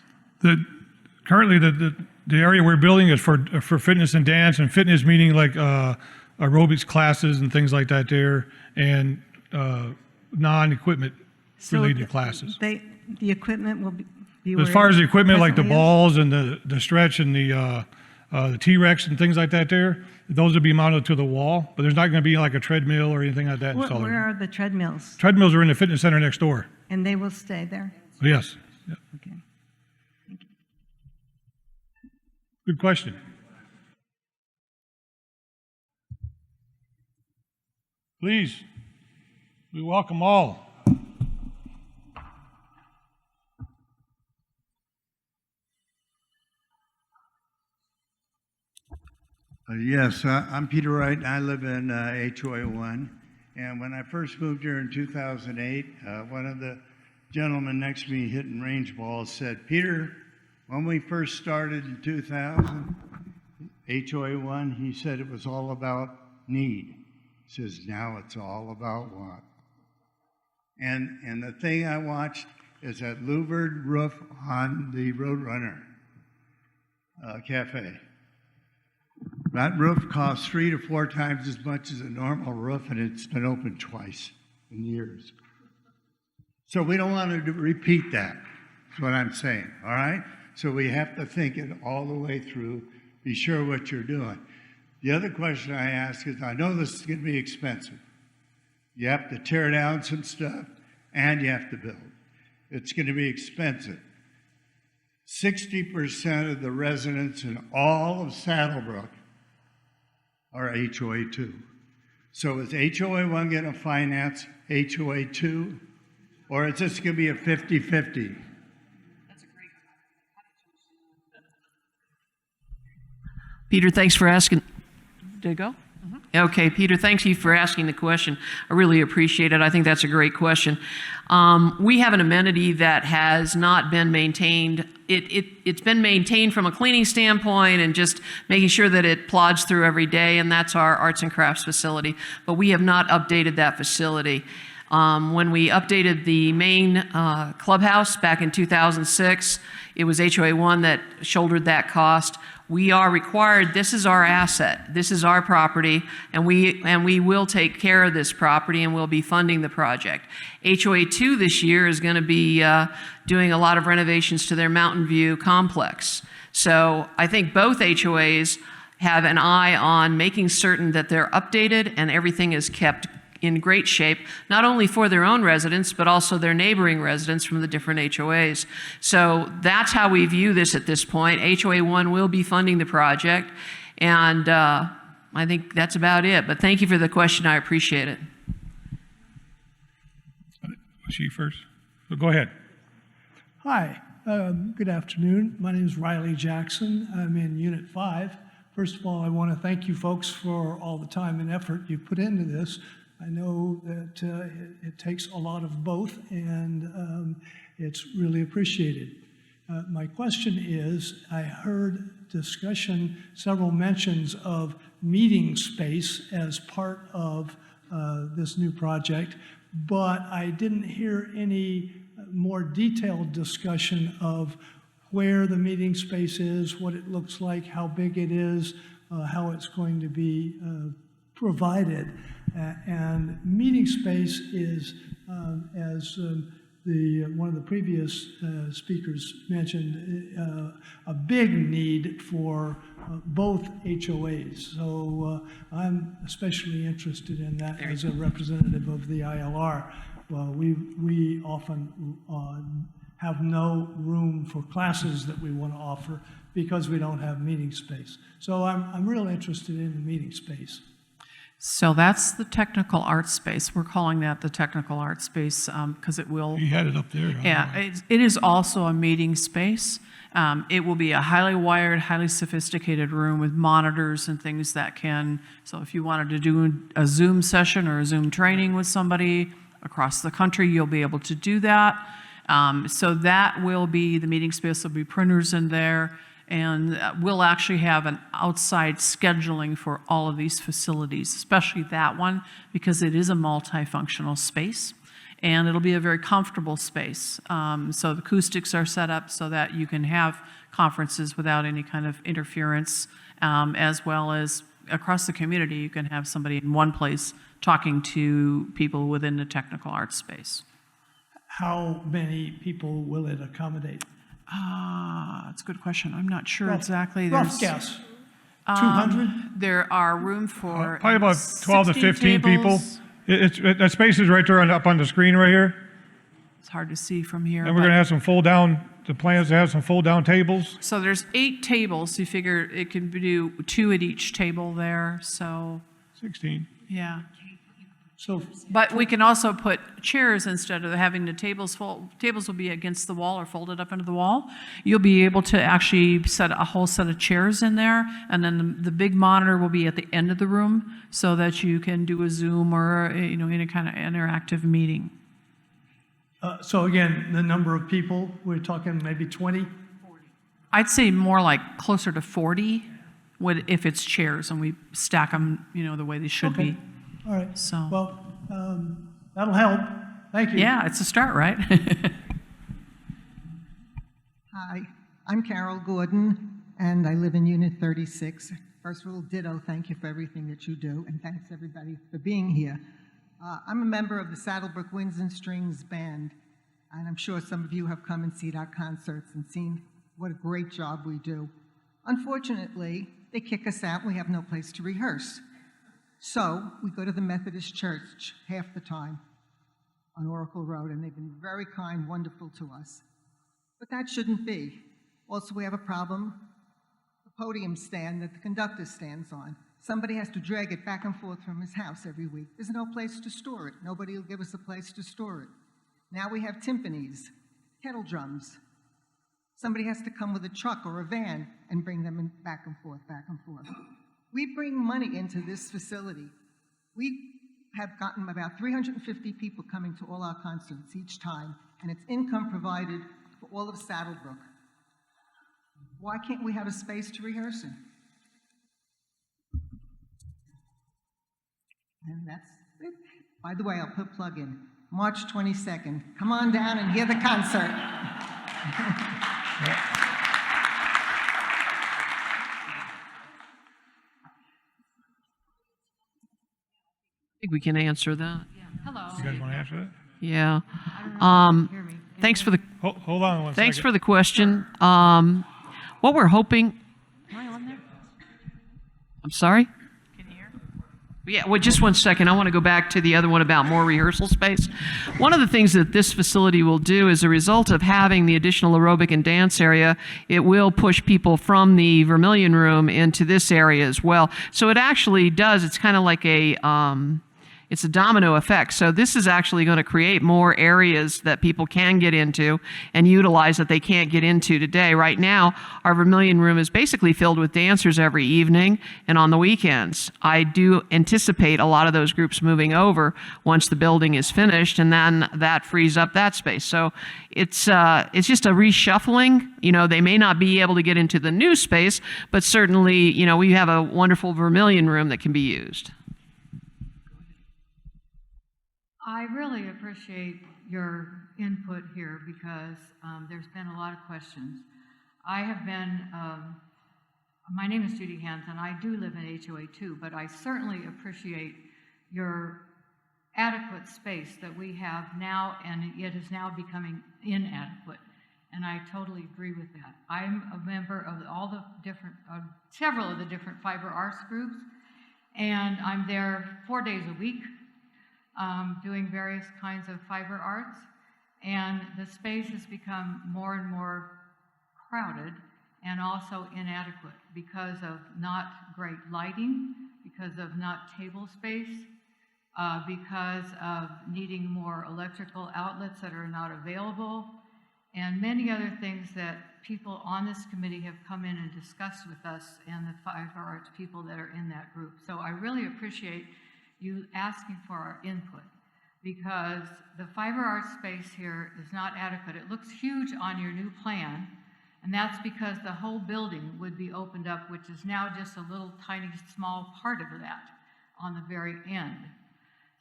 Currently, the area we're building is for fitness and dance, and fitness meaning like aerobics classes and things like that there, and non-equiment related classes. The equipment will be As far as the equipment, like the presently is? balls and the stretch and the T-Rex and things like that there, those will be mounted to the wall, but there's not going to be like a treadmill or anything like that installed. Where are the treadmills? Treadmills are in the fitness center next door. And they will stay there? Yes. Yeah. Okay. Good question. Please, we welcome all. Yes, I'm Peter Wright, and I live in HOA 1. And when I first moved here in 2008, one of the gentlemen next to me hitting range balls said, "Peter, when we first started in 2000, HOA 1, he said it was all about need. He says, now it's all about want." And the thing I watched is that louvered roof on the Roadrunner Cafe. That roof costs 3 to 4 times as much as a normal roof, and it's been open twice in years. So we don't want to repeat that, is what I'm saying, all right? So we have to think it all the way through, be sure what you're doing. The other question I ask is, I know this is going to be expensive. You have to tear down some stuff, and you have to build. It's going to be expensive. 60% of the residents in all of Saddlebrook are HOA 2. So is HOA 1 going to finance HOA 2? Or is this going to be a 50-50? Peter, thanks for asking. Did it go? Okay, Peter, thanks you for asking the question. I really appreciate it. I think that's a great question. We have an amenity that has not been maintained. It's been maintained from a cleaning standpoint and just making sure that it plods through every day, and that's our arts and crafts facility. But we have not updated that facility. When we updated the main clubhouse back in 2006, it was HOA1 that shouldered that cost. We are required, this is our asset, this is our property, and we will take care of this property and we'll be funding the project. HOA2 this year is going to be doing a lot of renovations to their Mountain View complex. So I think both HOAs have an eye on making certain that they're updated and everything is kept in great shape, not only for their own residents, but also their neighboring residents from the different HOAs. So that's how we view this at this point. HOA1 will be funding the project, and I think that's about it. But thank you for the question. I appreciate it. She first. So go ahead. Hi, good afternoon. My name is Riley Jackson. I'm in Unit 5. First of all, I want to thank you folks for all the time and effort you put into this. I know that it takes a lot of both, and it's really appreciated. My question is, I heard discussion, several mentions of meeting space as part of this new project, but I didn't hear any more detailed discussion of where the meeting space is, what it looks like, how big it is, how it's going to be provided. And meeting space is, as one of the previous speakers mentioned, a big need for both HOAs. So I'm especially interested in that as a representative of the ILR. Well, we often have no room for classes that we want to offer because we don't have meeting space. So I'm real interested in the meeting space. So that's the technical art space. We're calling that the technical art space because it will. You had it up there. Yeah, it is also a meeting space. It will be a highly wired, highly sophisticated room with monitors and things that can, so if you wanted to do a Zoom session or a Zoom training with somebody across the country, you'll be able to do that. So that will be the meeting space. There'll be printers in there. And we'll actually have an outside scheduling for all of these facilities, especially that one, because it is a multifunctional space. And it'll be a very comfortable space. So the acoustics are set up so that you can have conferences without any kind of interference, as well as across the community, you can have somebody in one place talking to people within the technical arts space. How many people will it accommodate? That's a good question. I'm not sure exactly. Rough guess. 200? There are room for Probably about 12 to 15 people. tables. That space is right there up on the screen right here. It's hard to see from here. And we're going to have some the plans to have some fold-down tables. So there's 8 tables. You figure it can do 2 at each table there. So 16. yeah. So, But we can also put chairs instead of having the tables fold. Tables will be against the wall or folded up into the wall. You'll be able to actually set a whole set of chairs in there, and then the big monitor will be at the end of the room so that you can do a Zoom or any kind of interactive meeting. so again, the number of people, we're talking maybe 20? I'd say more like closer to 40 if it's chairs and we stack them, the way they should be. All right. So. Well, that'll help. Thank you. Yeah, it's a start, right? Hi, I'm Carol Gordon, and I live in Unit 36. First of all, ditto, thank you for everything that you do, and thanks everybody for being here. I'm a member of the Saddlebrook Winds and Strings Band, and I'm sure some of you have come and seen our concerts and seen what a great job we do. Unfortunately, they kick us out and we have no place to rehearse. So we go to the Methodist Church half the time on Oracle Road, and they've been very kind, wonderful to us. But that shouldn't be. Also, we have a problem, the podium stand that the conductor stands on. Somebody has to drag it back and forth from his house every week. There's no place to store it. Nobody will give us a place to store it. Now we have timpanis, kettle drums. Somebody has to come with a truck or a van and bring them back and forth, back and forth. We bring money into this facility. We have gotten about 350 people coming to all our concerts each time, and it's income provided for all of Saddlebrook. Why can't we have a space to rehearse in? And that's it. By the way, I'll put a plug in. March 22nd. Come on down and hear the concert. I think we can answer that. Hello. You guys want to answer that? Yeah. Thanks for the Hold on one thanks second. for the question. What we're hoping. Am I on there? I'm sorry. Can you hear? Yeah. Well, just one second. I want to go back to the other one about more rehearsal space. One of the things that this facility will do, as a result of having the additional aerobic and dance area, it will push people from the Vermilion Room into this area as well. So it actually does. It's kind of like a it's a domino effect. So this is actually going to create more areas that people can get into and utilize that they can't get into today. Right now, our Vermilion Room is basically filled with dancers every evening and on the weekends. I do anticipate a lot of those groups moving over once the building is finished, and then that frees up that space. So it's just a reshuffling. You know, they may not be able to get into the new space, but certainly, you know, we have a wonderful Vermilion Room that can be used. I really appreciate your input here because there's been a lot of questions. I have been, my name is Judy Hansen. I do live in HOA too, but I certainly appreciate your adequate space that we have now, and it is now becoming inadequate. And I totally agree with that. I'm a member of all the different, several of the different fiber arts groups, and I'm there 4 days a week. Doing various kinds of fiber arts, and the space has become more and more crowded and also inadequate because of not great lighting, because of not table space, because of needing more electrical outlets that are not available, and many other things that people on this committee have come in and discussed with us and the fiber arts people that are in that group. So I really appreciate you asking for our input, because the fiber arts space here is not adequate. It looks huge on your new plan, and that's because the whole building would be opened up, which is now just a little tiny small part of that on the very end.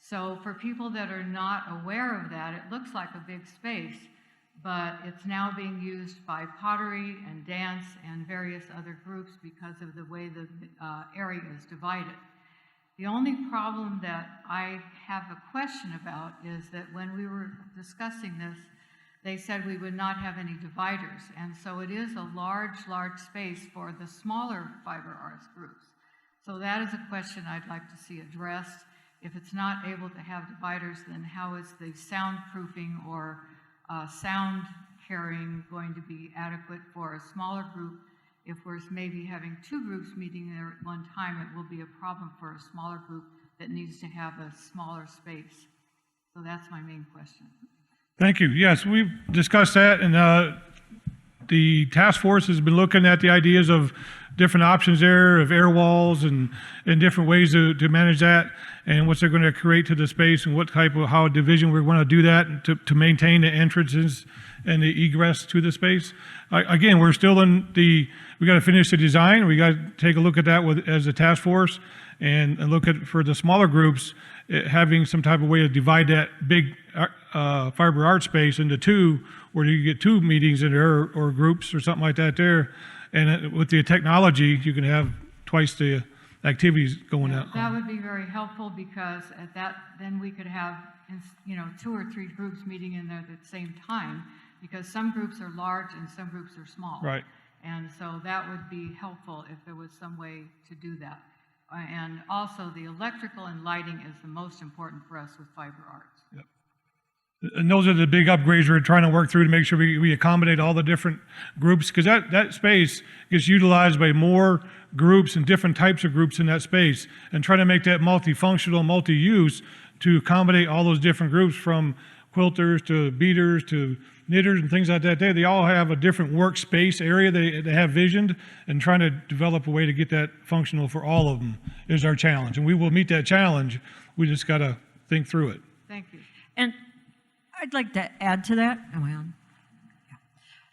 So for people that are not aware of that, it looks like a big space, but it's now being used by pottery and dance and various other groups because of the way the area is divided. The only problem that I have a question about is that when we were discussing this, they said we would not have any dividers. And so it is a large space for the smaller fiber arts groups. So that is a question I'd like to see addressed. If it's not able to have dividers, then how is the soundproofing or sound carrying going to be adequate for a smaller group? If we're maybe having two groups meeting there at one time, it will be a problem for a smaller group that needs to have a smaller space. So that's my main question. Thank you. Yes, we've discussed that, and the task force has been looking at the ideas of different options there, of air walls and different ways to manage that, and what they're going to create to the space, and what type of, how division we're going to do that to maintain the entrances and the egress to the space. Again, we're still in the, we got to finish the design. We got to take a look at that as a task force and look at, for the smaller groups, having some type of way to divide that big fiber art space into two, where you get two meetings in there or groups or something like that there. And with the technology, you can have twice the activities going out. That would be very helpful, because at that, then we could have, you know, 2 or 3 groups meeting in there at the same time, because some groups are large and some groups are small. Right. And so that would be helpful if there was some way to do that. And also the electrical and lighting is the most important for us with fiber arts. Yep. And those are the big upgrades we're trying to work through to make sure we accommodate all the different groups, because that space gets utilized by more groups and different types of groups in that space, and try to make that multifunctional, multi-use to accommodate all those different groups, from quilters to beaters to knitters and things like that. They all have a different workspace area they have visioned, and trying to develop a way to get that functional for all of them is our challenge. And we will meet that challenge. We just got to think through it. Thank you. And I'd like to add to that. Am I on?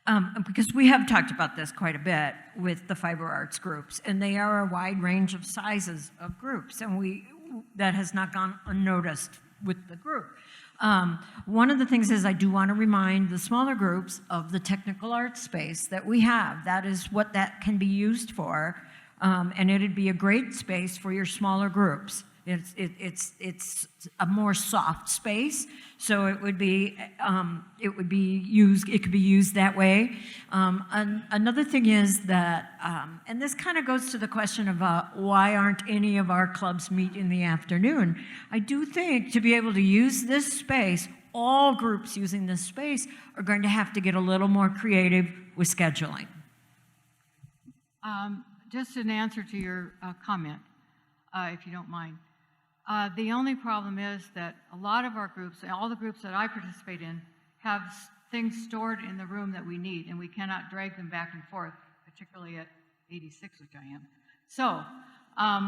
Yeah. Because we have talked about this quite a bit with the fiber arts groups, and they are a wide range of sizes of groups, and that has not gone unnoticed with the group. One of the things is I do want to remind the smaller groups of the technical arts space that we have. That is what that can be used for, and it'd be a great space for your smaller groups. It's a more soft space, so it could be used that way. Another thing is that, and this kind of goes to the question of why aren't any of our clubs meet in the afternoon? I do think to be able to use this space, all groups using this space are going to have to get a little more creative with scheduling. Just an answer to your comment, if you don't mind. The only problem is that a lot of our groups, all the groups that I participate in, have things stored in the room that we need, and we cannot drag them back and forth, particularly at 86, which I am. So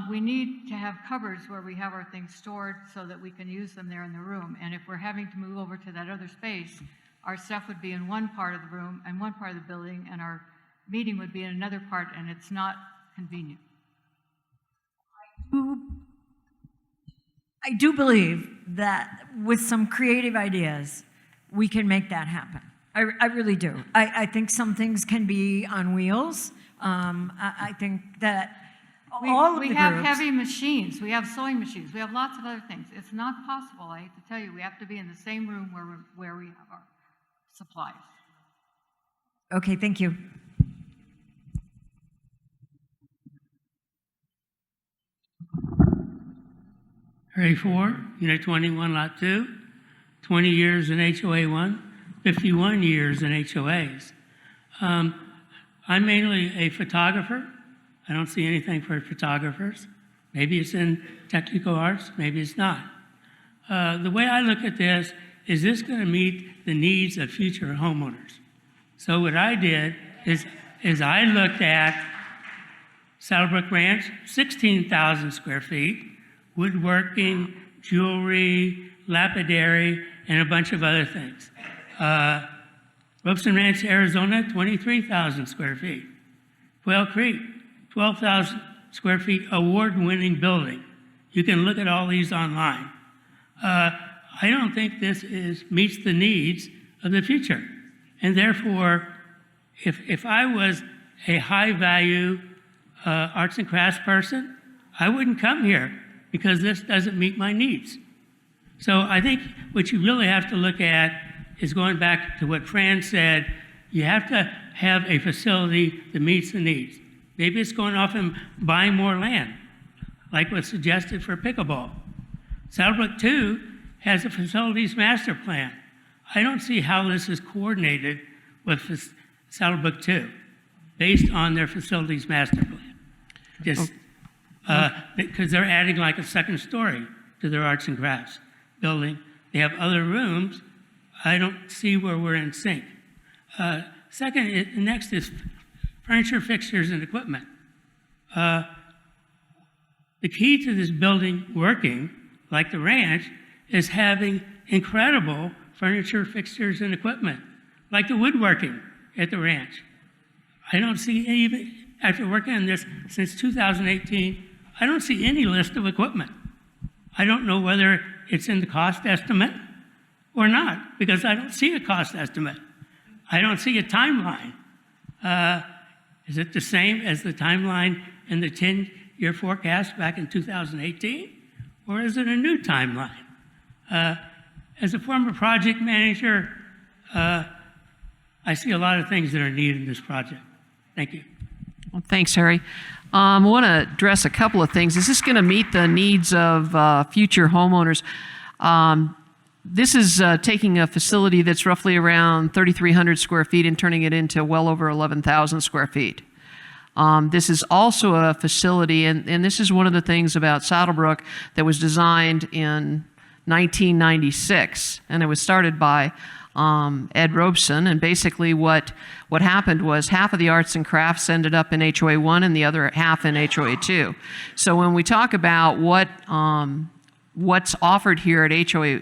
we need to have cupboards where we have our things stored so that we can use them there in the room. And if we're having to move over to that other space, our stuff would be in one part of the room and one part of the building, and our meeting would be in another part, and it's not convenient. I do believe that with some creative ideas, we can make that happen. I really do. I think some things can be on wheels. I think that all of the we have groups, heavy machines. We have sewing machines. We have lots of other things. It's not possible, I hate to tell you. We have to be in the same room where we have our supplies. Okay, thank you. Area 4, Unit 21, Lot 2, 20 years in HOA 1, 51 years in HOAs. I'm mainly a photographer. I don't see anything for photographers. Maybe it's in technical arts, maybe it's not. The way I look at this is this going to meet the needs of future homeowners? So what I did is I looked at Saddlebrook Ranch, 16,000 square feet, woodworking, jewelry, lapidary, and a bunch of other things. Robeson Ranch, Arizona, 23,000 square feet. Quail Creek, 12,000 square feet, award-winning building. You can look at all these online. I don't think this meets the needs of the future. And therefore, if I was a high-value arts and crafts person, I wouldn't come here because this doesn't meet my needs. So I think what you really have to look at is going back to what Fran said, you have to have a facility that meets the needs. Maybe it's going off and buying more land, like what's suggested for pickleball. Saddlebrook 2 has a facilities master plan. I don't see how this is coordinated with Saddlebrook 2 based on their facilities master plan. Just because they're adding like a second story to their arts and crafts building. They have other rooms. I don't see where we're in sync. Next is furniture, fixtures, and equipment. The key to this building working, like the ranch, is having incredible furniture, fixtures, and equipment, like the woodworking at the ranch. I don't see even, after working on this since 2018, I don't see any list of equipment. I don't know whether it's in the cost estimate or not, because I don't see a cost estimate. I don't see a timeline. Is it the same as the timeline in the 10-year forecast back in 2018? Or is it a new timeline? As a former project manager, I see a lot of things that are needed in this project. Thank you. Well, thanks, Harry. I want to address a couple of things. Is this going to meet the needs of future homeowners? This is taking a facility that's roughly around 3,300 square feet and turning it into well over 11,000 square feet. This is also a facility, and this is one of the things about Saddlebrook that was designed in 1996, and it was started by Ed Robeson, and basically what happened was half of the arts and crafts ended up in HOA 1 and the other half in HOA 2. So when we talk about what what's offered here at HOA,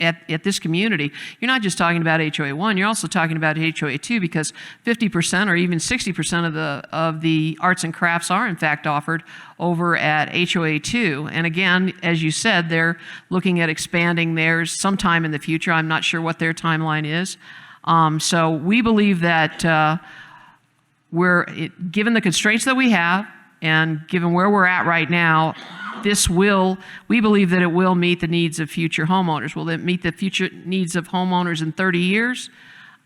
at this community, you're not just talking about HOA 1, you're also talking about HOA 2, because 50% or even 60% of the arts and crafts are in fact offered over at HOA 2. And again, as you said, they're looking at expanding theirs sometime in the future. I'm not sure what their timeline is. So we believe that given the constraints that we have and given where we're at right now, we believe that it will meet the needs of future homeowners. Will it meet the future needs of homeowners in 30 years?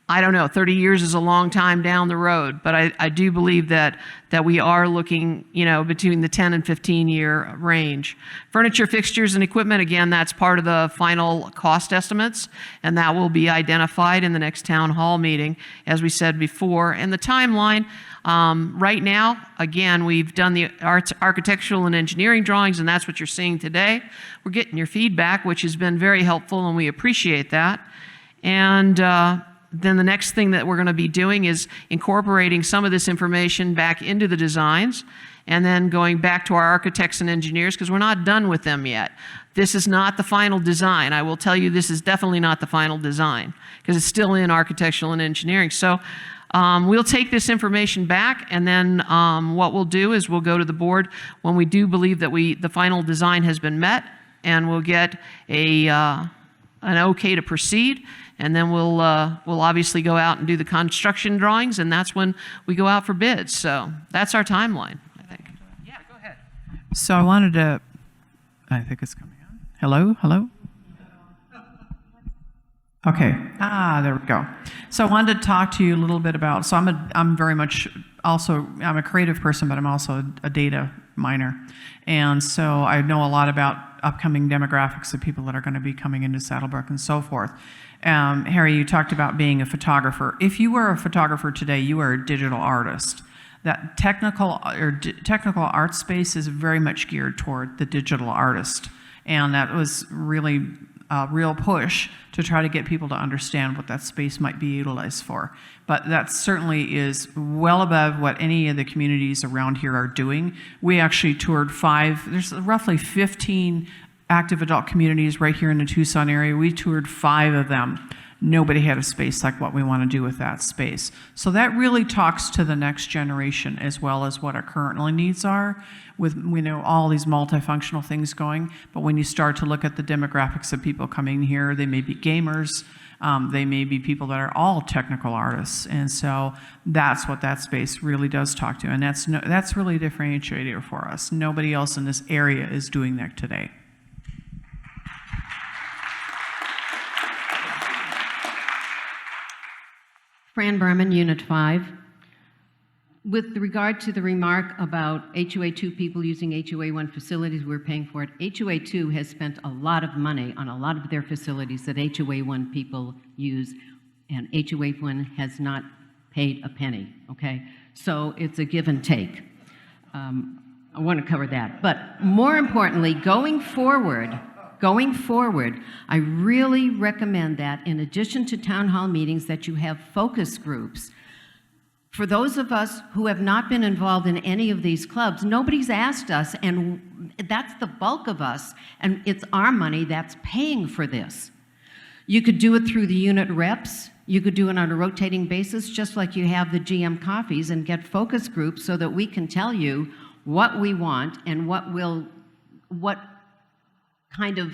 I don't know. 30 years is a long time down the road, but I do believe that we are looking, between the 10 and 15-year range. Furniture, fixtures, and equipment, again, that's part of the final cost estimates, and that will be identified in the next town hall meeting, as we said before. And the timeline, right now, again, we've done the architectural and engineering drawings, and that's what you're seeing today. We're getting your feedback, which has been very helpful, and we appreciate that. And then the next thing that we're going to be doing is incorporating some of this information back into the designs, and then going back to our architects and engineers, because we're not done with them yet. This is not the final design. I will tell you, this is definitely not the final design, because it's still in architectural and engineering. So we'll take this information back, and then what we'll do is we'll go to the board when we do believe that the final design has been met, and we'll get an okay to proceed. And then we'll obviously go out and do the construction drawings, and that's when we go out for bids. So that's our timeline, I think. Yeah, go ahead. So I think it's coming on. Hello? Okay. There we go. So I wanted to talk to you a little bit about, so I'm very much also, I'm a creative person, but I'm also a data miner. And so I know a lot about upcoming demographics of people that are going to be coming into Saddlebrook and so forth. Harry, you talked about being a photographer. If you were a photographer today, you are a digital artist. That technical art space is very much geared toward the digital artist. And that was really a real push to try to get people to understand what that space might be utilized for. But that certainly is well above what any of the communities around here are doing. We actually toured there's roughly 15 active adult communities right here in the Tucson area. We toured 5 of them. Nobody had a space like what we want to do with that space. So that really talks to the next generation as well as what our current needs are. We know all these multifunctional things going, but when you start to look at the demographics of people coming here, they may be gamers, they may be people that are all technical artists, and so that's what that space really does talk to, and that's really a differentiator for us. Nobody else in this area is doing that today. Fran Berman, Unit 5. With regard to the remark about HOA 2 people using HOA 1 facilities, we're paying for it. HOA 2 has spent a lot of money on a lot of their facilities that HOA 1 people use, and HOA 1 has not paid a penny, okay? So it's a give and take. I want to cover that. But more importantly, going forward, I really recommend that in addition to town hall meetings that you have focus groups. For those of us who have not been involved in any of these clubs, nobody's asked us, and that's the bulk of us, and it's our money that's paying for this. You could do it through the unit reps. You could do it on a rotating basis, just like you have the GM coffees, and get focus groups so that we can tell you what we want and what kind of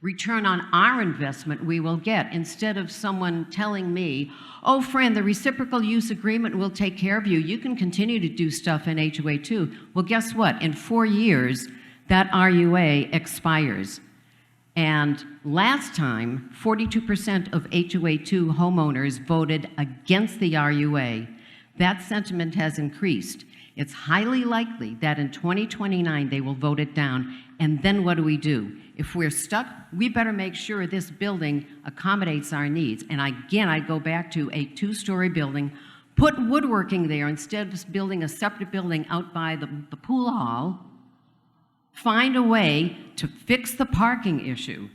return on our investment we will get, instead of someone telling me, oh, Fran, the reciprocal use agreement will take care of you. You can continue to do stuff in HOA 2. Well, guess what? In 4 years, that RUA expires. And last time, 42% of HOA 2 homeowners voted against the RUA. That sentiment has increased. It's highly likely that in 2029 they will vote it down. And then what do? If we're stuck, we better make sure this building accommodates our needs. And again, I go back to a 2-story building, put woodworking there instead of building a separate building out by the pool hall. Find a way to fix the parking issue.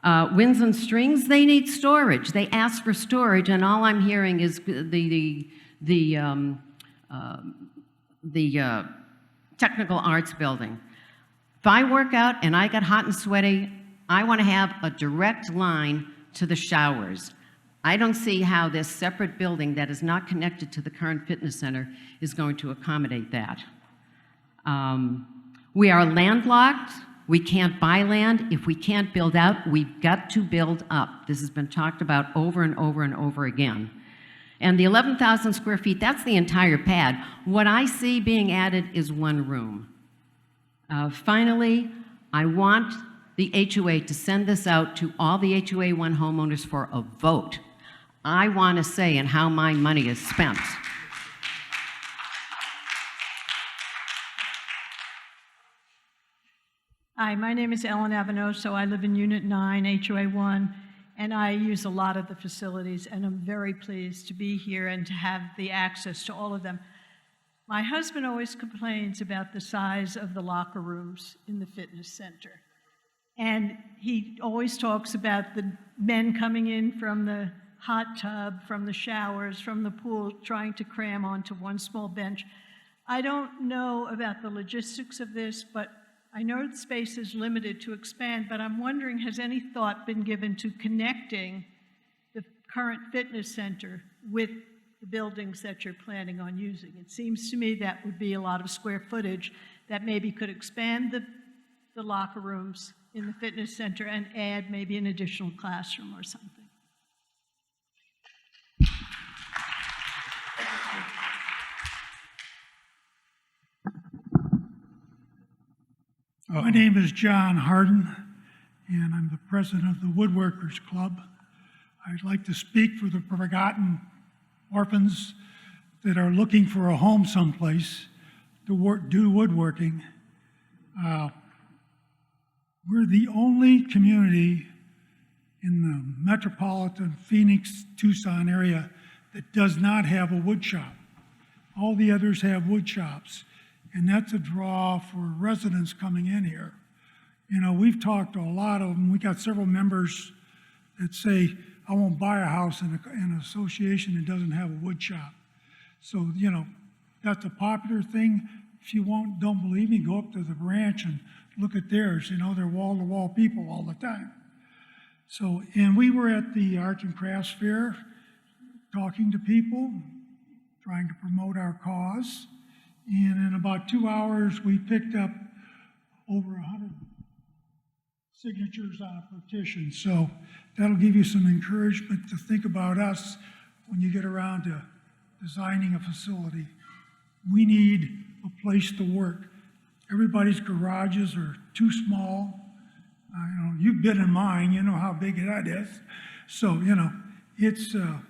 Winds and Strings, they need storage. They ask for storage, and all I'm hearing is the technical arts building. If I work out and I get hot and sweaty, I want to have a direct line to the showers. I don't see how this separate building that is not connected to the current fitness center is going to accommodate that. We are landlocked. We can't buy land. If we can't build out, we've got to build up. This has been talked about over and over and over again. And the 11,000 square feet, that's the entire pad. What I see being added is one room. Finally, I want the HOA to send this out to all the HOA 1 homeowners for a vote. I want to say in how my money is spent. Hi, my name is Ellen Avenoso. I live in Unit 9, HOA 1, and I use a lot of the facilities, and I'm very pleased to be here and to have the access to all of them. My husband always complains about the size of the locker rooms in the fitness center. And he always talks about the men coming in from the hot tub, from the showers, from the pool, trying to cram onto one small bench. I don't know about the logistics of this, but I know the space is limited to expand, but I'm wondering, has any thought been given to connecting the current fitness center with the buildings that you're planning on using? It seems to me that would be a lot of square footage that maybe could expand the locker rooms in the fitness center and add maybe an additional classroom or something. My name is John Harden, and I'm the president of the Woodworkers Club. I'd like to speak for the forgotten orphans that are looking for a home someplace to do woodworking. We're the only community in the metropolitan Phoenix, Tucson area that does not have a wood shop. All the others have wood shops. And that's a draw for residents coming in here. You know, we've talked to a lot of them. We got several members that say, I won't buy a house in an association that doesn't have a wood shop. So, you know, that's a popular thing. If you don't believe me, go up to the branch and look at theirs. You know, they're wall-to-wall people all the time. So, and we were at the Arts and Crafts Fair talking to people, trying to promote our cause. And in about 2 hours, we picked up over 100 signatures on a petition. So that'll give you some encouragement to think about us when you get around to designing a facility. We need a place to work. Everybody's garages are too small. You know, you've been in mine, you know how big that is. So, you know, it's a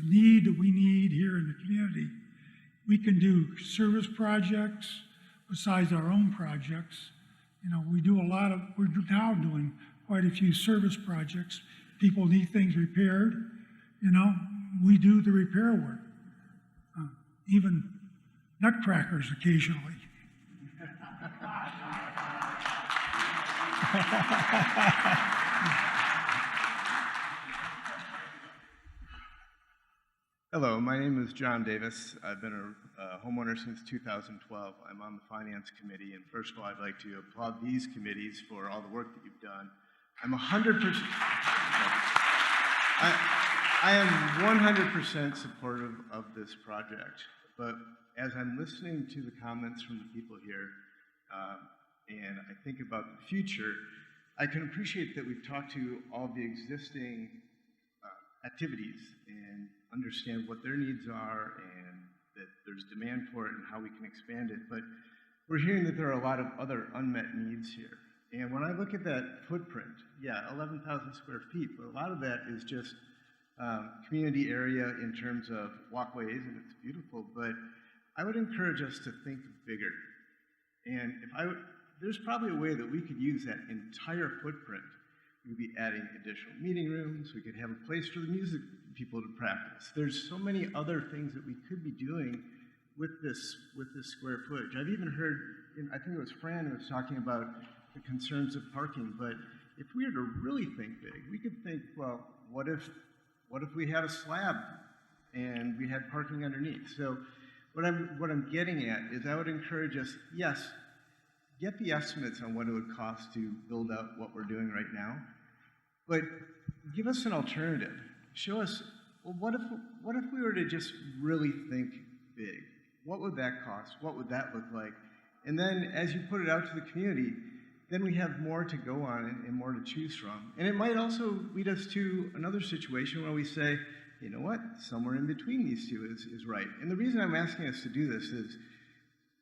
need that we need here in the community. We can do service projects besides our own projects. You know, we're now doing quite a few service projects. People need things repaired. You know, we do the repair work. Even nutcrackers occasionally. Hello, my name is John Davis. I've been a homeowner since 2012. I'm on the Finance Committee, and first of all, I'd like to applaud these committees for all the work that you've done. I'm 100%, I am 100% supportive of this project, but as I'm listening to the comments from the people here, and I think about the future, I can appreciate that we've talked to all the existing activities and understand what their needs are and that there's demand for it and how we can expand it. But we're hearing that there are a lot of other unmet needs here. And when I look at that footprint, yeah, 11,000 square feet, but a lot of that is just community area in terms of walkways, and it's beautiful, but I would encourage us to think bigger. And there's probably a way that we could use that entire footprint. We'd be adding additional meeting rooms. We could have a place for the music people to practice. There's so many other things that we could be doing with this square footage. I've even heard, I think it was Fran who was talking about the concerns of parking, but if we were to really think big, we could think, well, what if we had a slab and we had parking underneath? So what I'm getting at is I would encourage us, yes, get the estimates on what it would cost to build out what we're doing right now, but give us an alternative. Show us, well, what if we were to just really think big? What would that cost? What would that look like? And then as you put it out to the community, then we have more to go on and more to choose from. And it might also lead us to another situation where we say, you know what, somewhere in between these two is right. And the reason I'm asking us to do this is,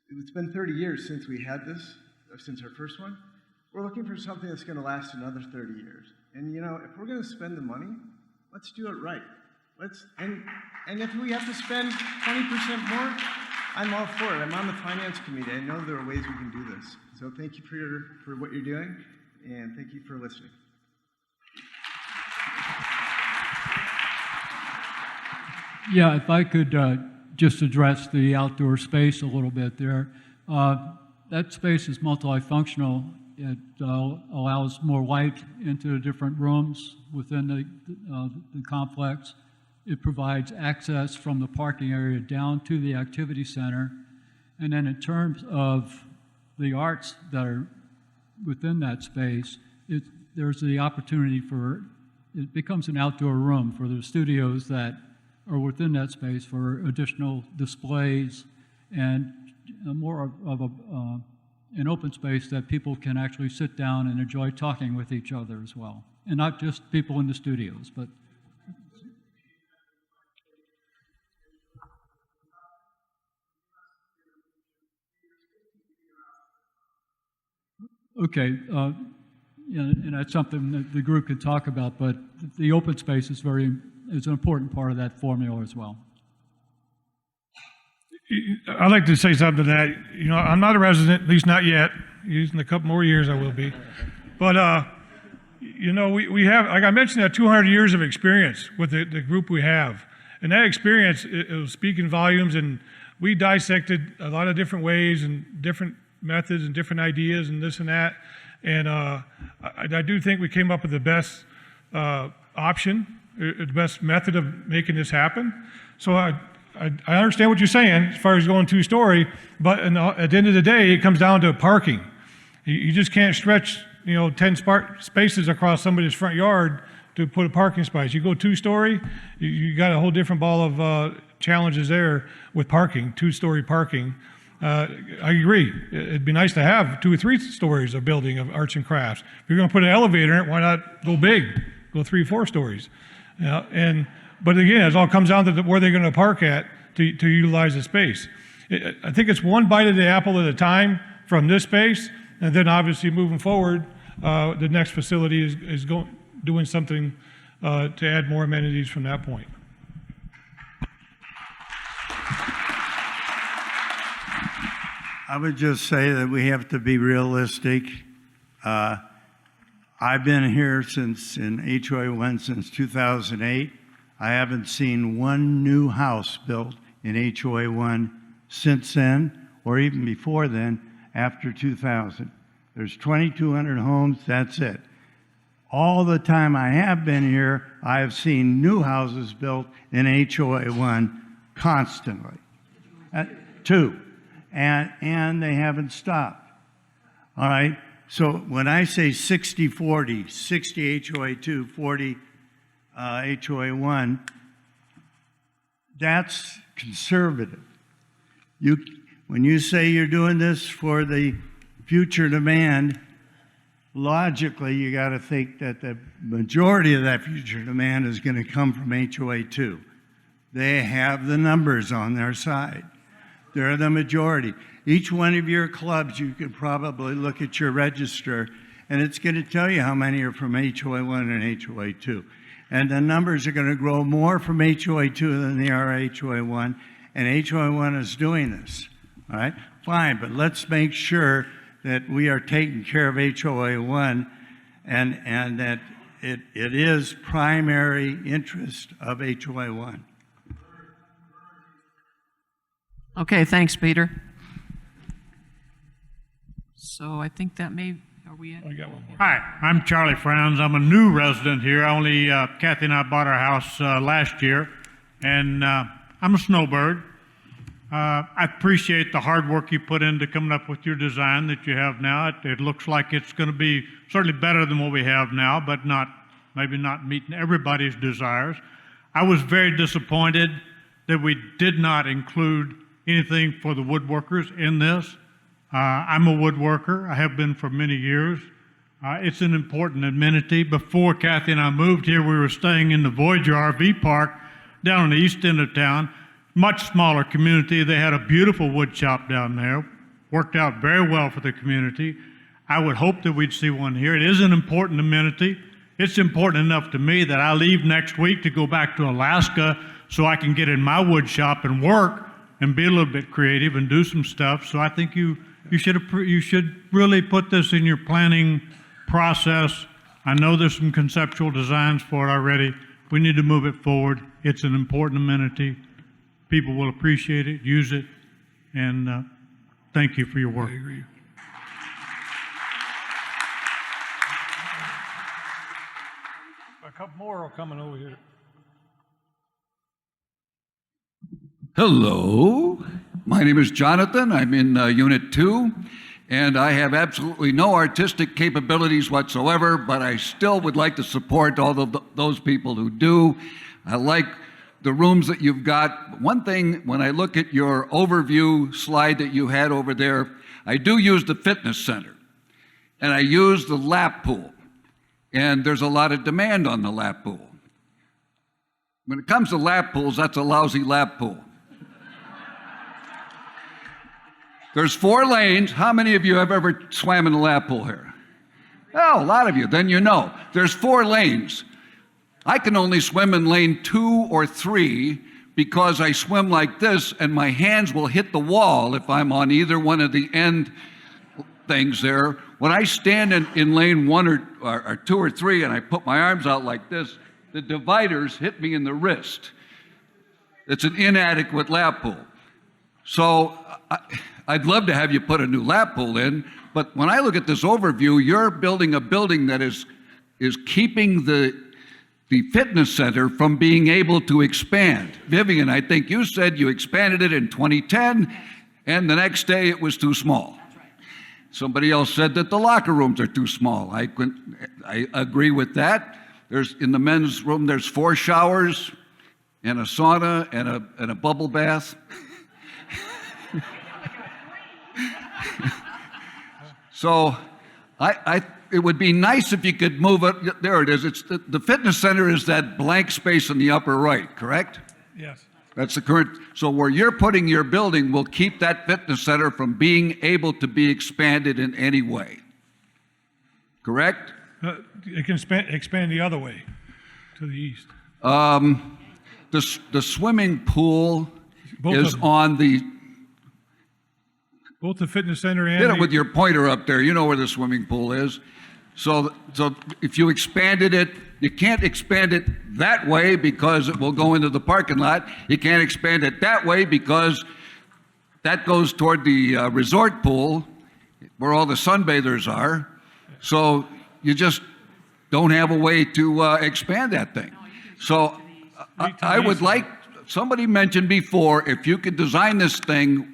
it's been 30 years since we had this, since our first one. We're looking for something that's going to last another 30 years. And you know, if we're going to spend the money, let's do it right. And if we have to spend 20% more, I'm all for it. I'm on the finance committee. I know there are ways we can do this. So thank you for what you're doing, and thank you for listening. Yeah, if I could just address the outdoor space a little bit there. That space is multifunctional. It allows more light into the different rooms within the complex. It provides access from the parking area down to the activity center. And then in terms of the arts that are within that space, there's the opportunity it becomes an outdoor room for the studios that are within that space for additional displays and more of an open space that people can actually sit down and enjoy talking with each other as well. And not just people in the studios, but okay, and that's something that the group could talk about, but the open space is an important part of that formula as well. I'd like to say something that, you know, I'm not a resident, at least not yet. In a couple more years I will be. But, you know, we have, like I mentioned, that 200 years of experience with the group we have. And that experience, it was speaking volumes, and we dissected a lot of different ways and different methods and different ideas and this and that. And I do think we came up with the best option, the best method of making this happen. So I understand what you're saying as far as going two-story, but at the end of the day, it comes down to parking. You just can't stretch, you know, 10 spaces across somebody's front yard to put a parking space. You go two-story, you got a whole different ball of challenges there with parking, two-story parking. I agree. It'd be nice to have 2 or 3 stories of building of arts and crafts. If you're going to put an elevator in it, why not go big? Go 3 or 4 stories. You know, but again, it all comes down to where they're going to park at to utilize the space. I think it's one bite of the apple at a time from this space, and then obviously moving forward, the next facility is doing something to add more amenities from that point. I would just say that we have to be realistic. I've been here in HOA1 since 2008. I haven't seen one new house built in HOA1 since then, or even before then, after 2000. There's 2,200 homes, that's it. All the time I have been here, I have seen new houses built in HOA1 constantly. 2. And they haven't stopped. All right? So when I say 60-40, 60 HOA2, 40 HOA1, that's conservative. When you say you're doing this for the future demand, logically you got to think that the majority of that future demand is going to come from HOA2. They have the numbers on their side. They're the majority. Each one of your clubs, you could probably look at your register, and it's going to tell you how many are from HOA1 and HOA2. And the numbers are going to grow more from HOA2 than they are HOA1, and HOA1 is doing this. All right? Fine, but let's make sure that we are taking care of HOA1 and that it is primary interest of HOA1. Okay, thanks, Peter. So I think that are we at? I got one more. Hi, I'm Charlie Frowns. I'm a new resident here. Kathy and I bought our house last year, and I'm a snowbird. I appreciate the hard work you put into coming up with your design that you have now. It looks like it's going to be certainly better than what we have now, but maybe not meeting everybody's desires. I was very disappointed that we did not include anything for the woodworkers in this. I'm a woodworker. I have been for many years. It's an important amenity. Before Kathy and I moved here, we were staying in the Voyager RV Park down on the east end of town. Much smaller community. They had a beautiful wood shop down there. Worked out very well for the community. I would hope that we'd see one here. It is an important amenity. It's important enough to me that I leave next week to go back to Alaska so I can get in my wood shop and work and be a little bit creative and do some stuff. So I think you should really put this in your planning process. I know there's some conceptual designs for it already. We need to move it forward. It's an important amenity. People will appreciate it, use it, and thank you for your work. I agree. A couple more are coming over here. Hello, my name is Jonathan. I'm in Unit 2, and I have absolutely no artistic capabilities whatsoever, but I still would like to support all of those people who do. I like the rooms that you've got. One thing, when I look at your overview slide that you had over there, I do use the fitness center, and I use the lap pool, and there's a lot of demand on the lap pool. When it comes to lap pools, that's a lousy lap pool. There's 4 lanes. How many of you have ever swam in a lap pool here? Oh, a lot of you. Then you know. There's 4 lanes. I can only swim in lane 2 or 3 because I swim like this and my hands will hit the wall if I'm on either one of the end things there. When I stand in lane 1 or 2 or 3 and I put my arms out like this, the dividers hit me in the wrist. It's an inadequate lap pool. So I'd love to have you put a new lap pool in, but when I look at this overview, you're building a building that is keeping the fitness center from being able to expand. Vivian, I think you said you expanded it in 2010, and the next day it was too small. Somebody else said that the locker rooms are too small. I agree with that. In the men's room, there's 4 showers and a sauna and a bubble bath. So it would be nice if you could move it. There it is. It's the fitness center is that blank space in the upper right, correct? Yes. That's the current. So where you're putting your building will keep that fitness center from being able to be expanded in any way. Correct? It can expand the other way, to the east. The swimming pool Both is of them. on the. Both the fitness center and Hit it with your pointer up there. You know where the swimming pool is. So if you expanded it, you can't expand it that way because it will go into the parking lot. You can't expand it that way because that goes toward the resort pool where all the sunbathers are. So you just don't have a way to expand that thing. So I would like, somebody mentioned before, if you could design this thing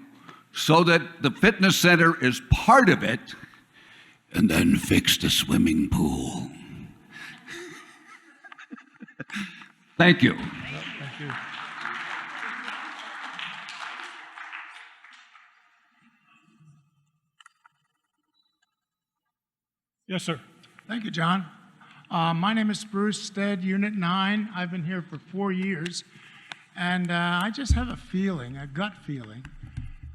so that the fitness center is part of it, and then fix the swimming pool. Thank you. Thank you. Yes, sir. Thank you, John. My name is Bruce Stead, Unit 9. I've been here for 4 years, and I just have a feeling, a gut feeling,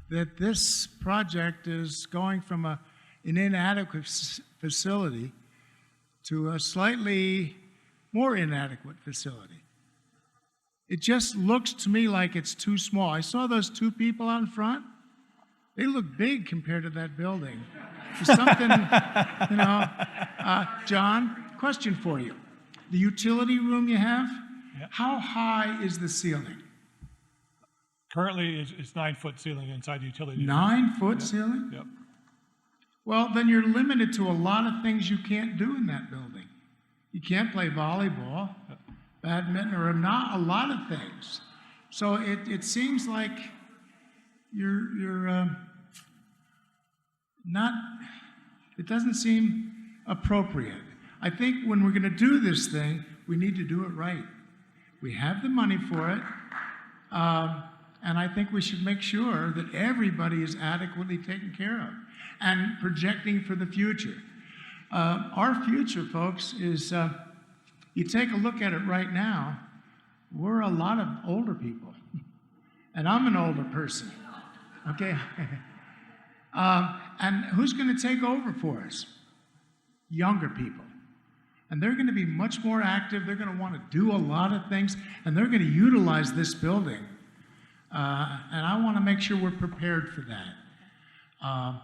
that this project is going from an inadequate facility to a slightly more inadequate facility. It just looks to me like it's too small. I saw those 2 people out in front. They look big compared to that building. There's something, John, question for you. The utility room you have, how high is the ceiling? Currently, it's 9-foot ceiling inside the utility room. 9-foot ceiling? Yep. Well, then you're limited to a lot of things you can't do in that building. You can't play volleyball, badminton, or not a lot of things. So it seems like you're not, it doesn't seem appropriate. I think when we're going to do this thing, we need to do it right. We have the money for it, and I think we should make sure that everybody is adequately taken care of and projecting for the future. Our future, folks, is you take a look at it right now, we're a lot of older people, and I'm an older person, okay? And who's going to take over for us? Younger people. And they're going to be much more active. They're going to want to do a lot of things, and they're going to utilize this building. And I want to make sure we're prepared for that.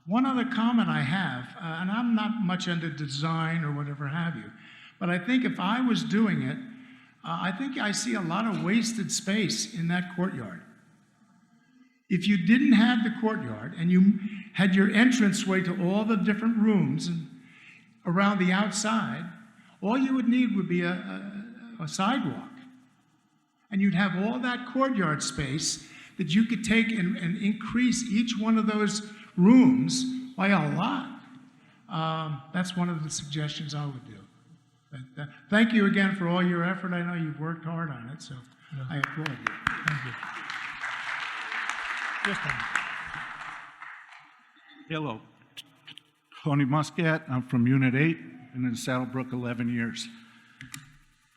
One other comment I have, and I'm not much into design or whatever have you, but I think if I was doing it, I think I see a lot of wasted space in that courtyard. If you didn't have the courtyard and you had your entranceway to all the different rooms and around the outside, all you would need would be a sidewalk. And you'd have all that courtyard space that you could take and increase each one of those rooms by a lot. That's one of the suggestions I would do. But, thank you again for all your effort. I know you've worked hard on it, so I applaud you. Thank you. Hello. Tony Muscat. I'm from Unit 8 and in Saddlebrook 11 years.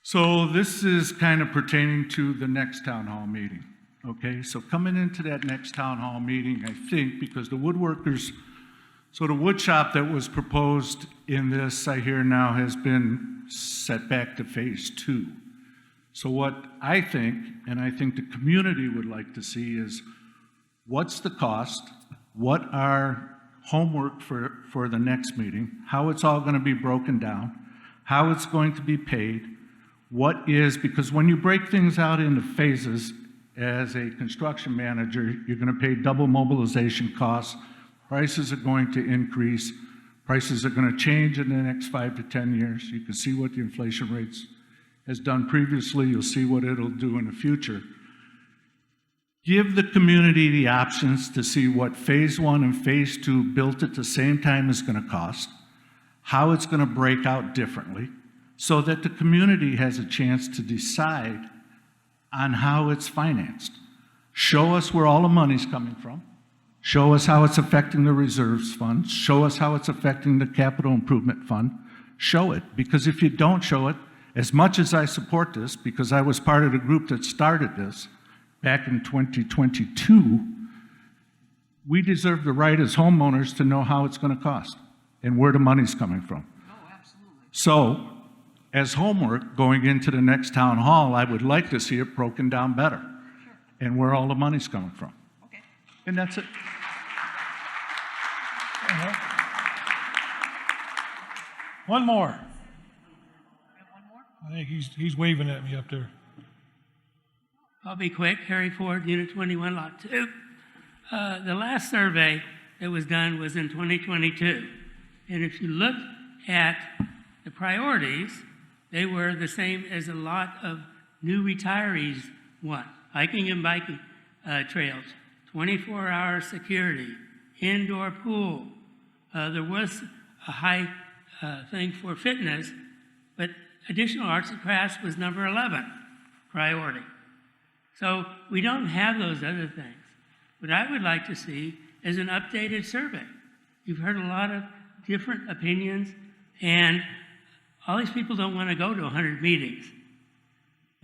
So this is kind of pertaining to the next town hall meeting. Okay, so coming into that next town hall meeting, I think, because the woodworkers, so the wood shop that was proposed in this, I hear now, has been set back to phase 2. So what I think, and I think the community would like to see, is what's the cost, what are homework for the next meeting, how it's all going to be broken down, how it's going to be paid, what is, because when you break things out into phases, as a construction manager, you're going to pay double mobilization costs, prices are going to increase, prices are going to change in the next 5 to 10 years. You can see what the inflation rates has done previously, you'll see what it'll do in the future. Give the community the options to see what phase 1 and phase 2 built at the same time is going to cost, how it's going to break out differently, so that the community has a chance to decide on how it's financed. Show us where all the money's coming from. Show us how it's affecting the reserves fund. Show us how it's affecting the capital improvement fund. Show it, because if you don't show it, as much as I support this, because I was part of the group that started this back in 2022, we deserve the right as homeowners to know how it's going to cost and where the money's coming from. So, as homework going into the next town hall, I would like to see it broken down better and where all the money's coming from. Okay. And that's it. One more. I think he's waving at me up there. I'll be quick. Harry Ford, Unit 21, Lot 2. The last survey that was done was in 2022. And if you look at the priorities, they were the same as a lot of new retirees want. Hiking and biking trails, 24-hour security, indoor pool. There was a high thing for fitness, but additional arts and crafts was number 11 priority. So we don't have those other things. What I would like to see is an updated survey. You've heard a lot of different opinions, and all these people don't want to go to 100 meetings.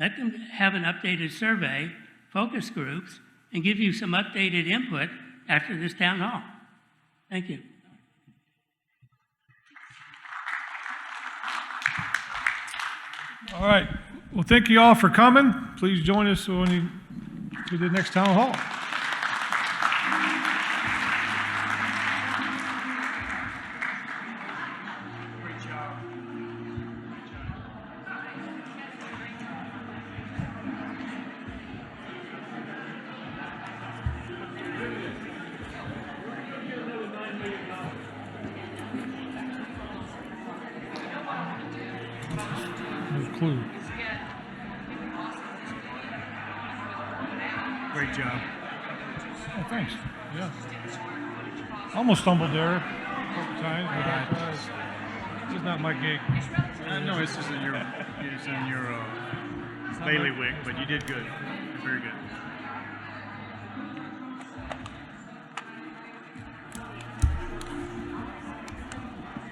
Let them have an updated survey, focus groups, and give you some updated input after this town hall. Thank you. All right. Well, thank you all for coming. Please join us to the next town hall. No clue. Great job. Oh, thanks. Yeah. Almost stumbled there a couple times, but it's just not my gig. No, this isn't your bailiwick, but you did good. Very good.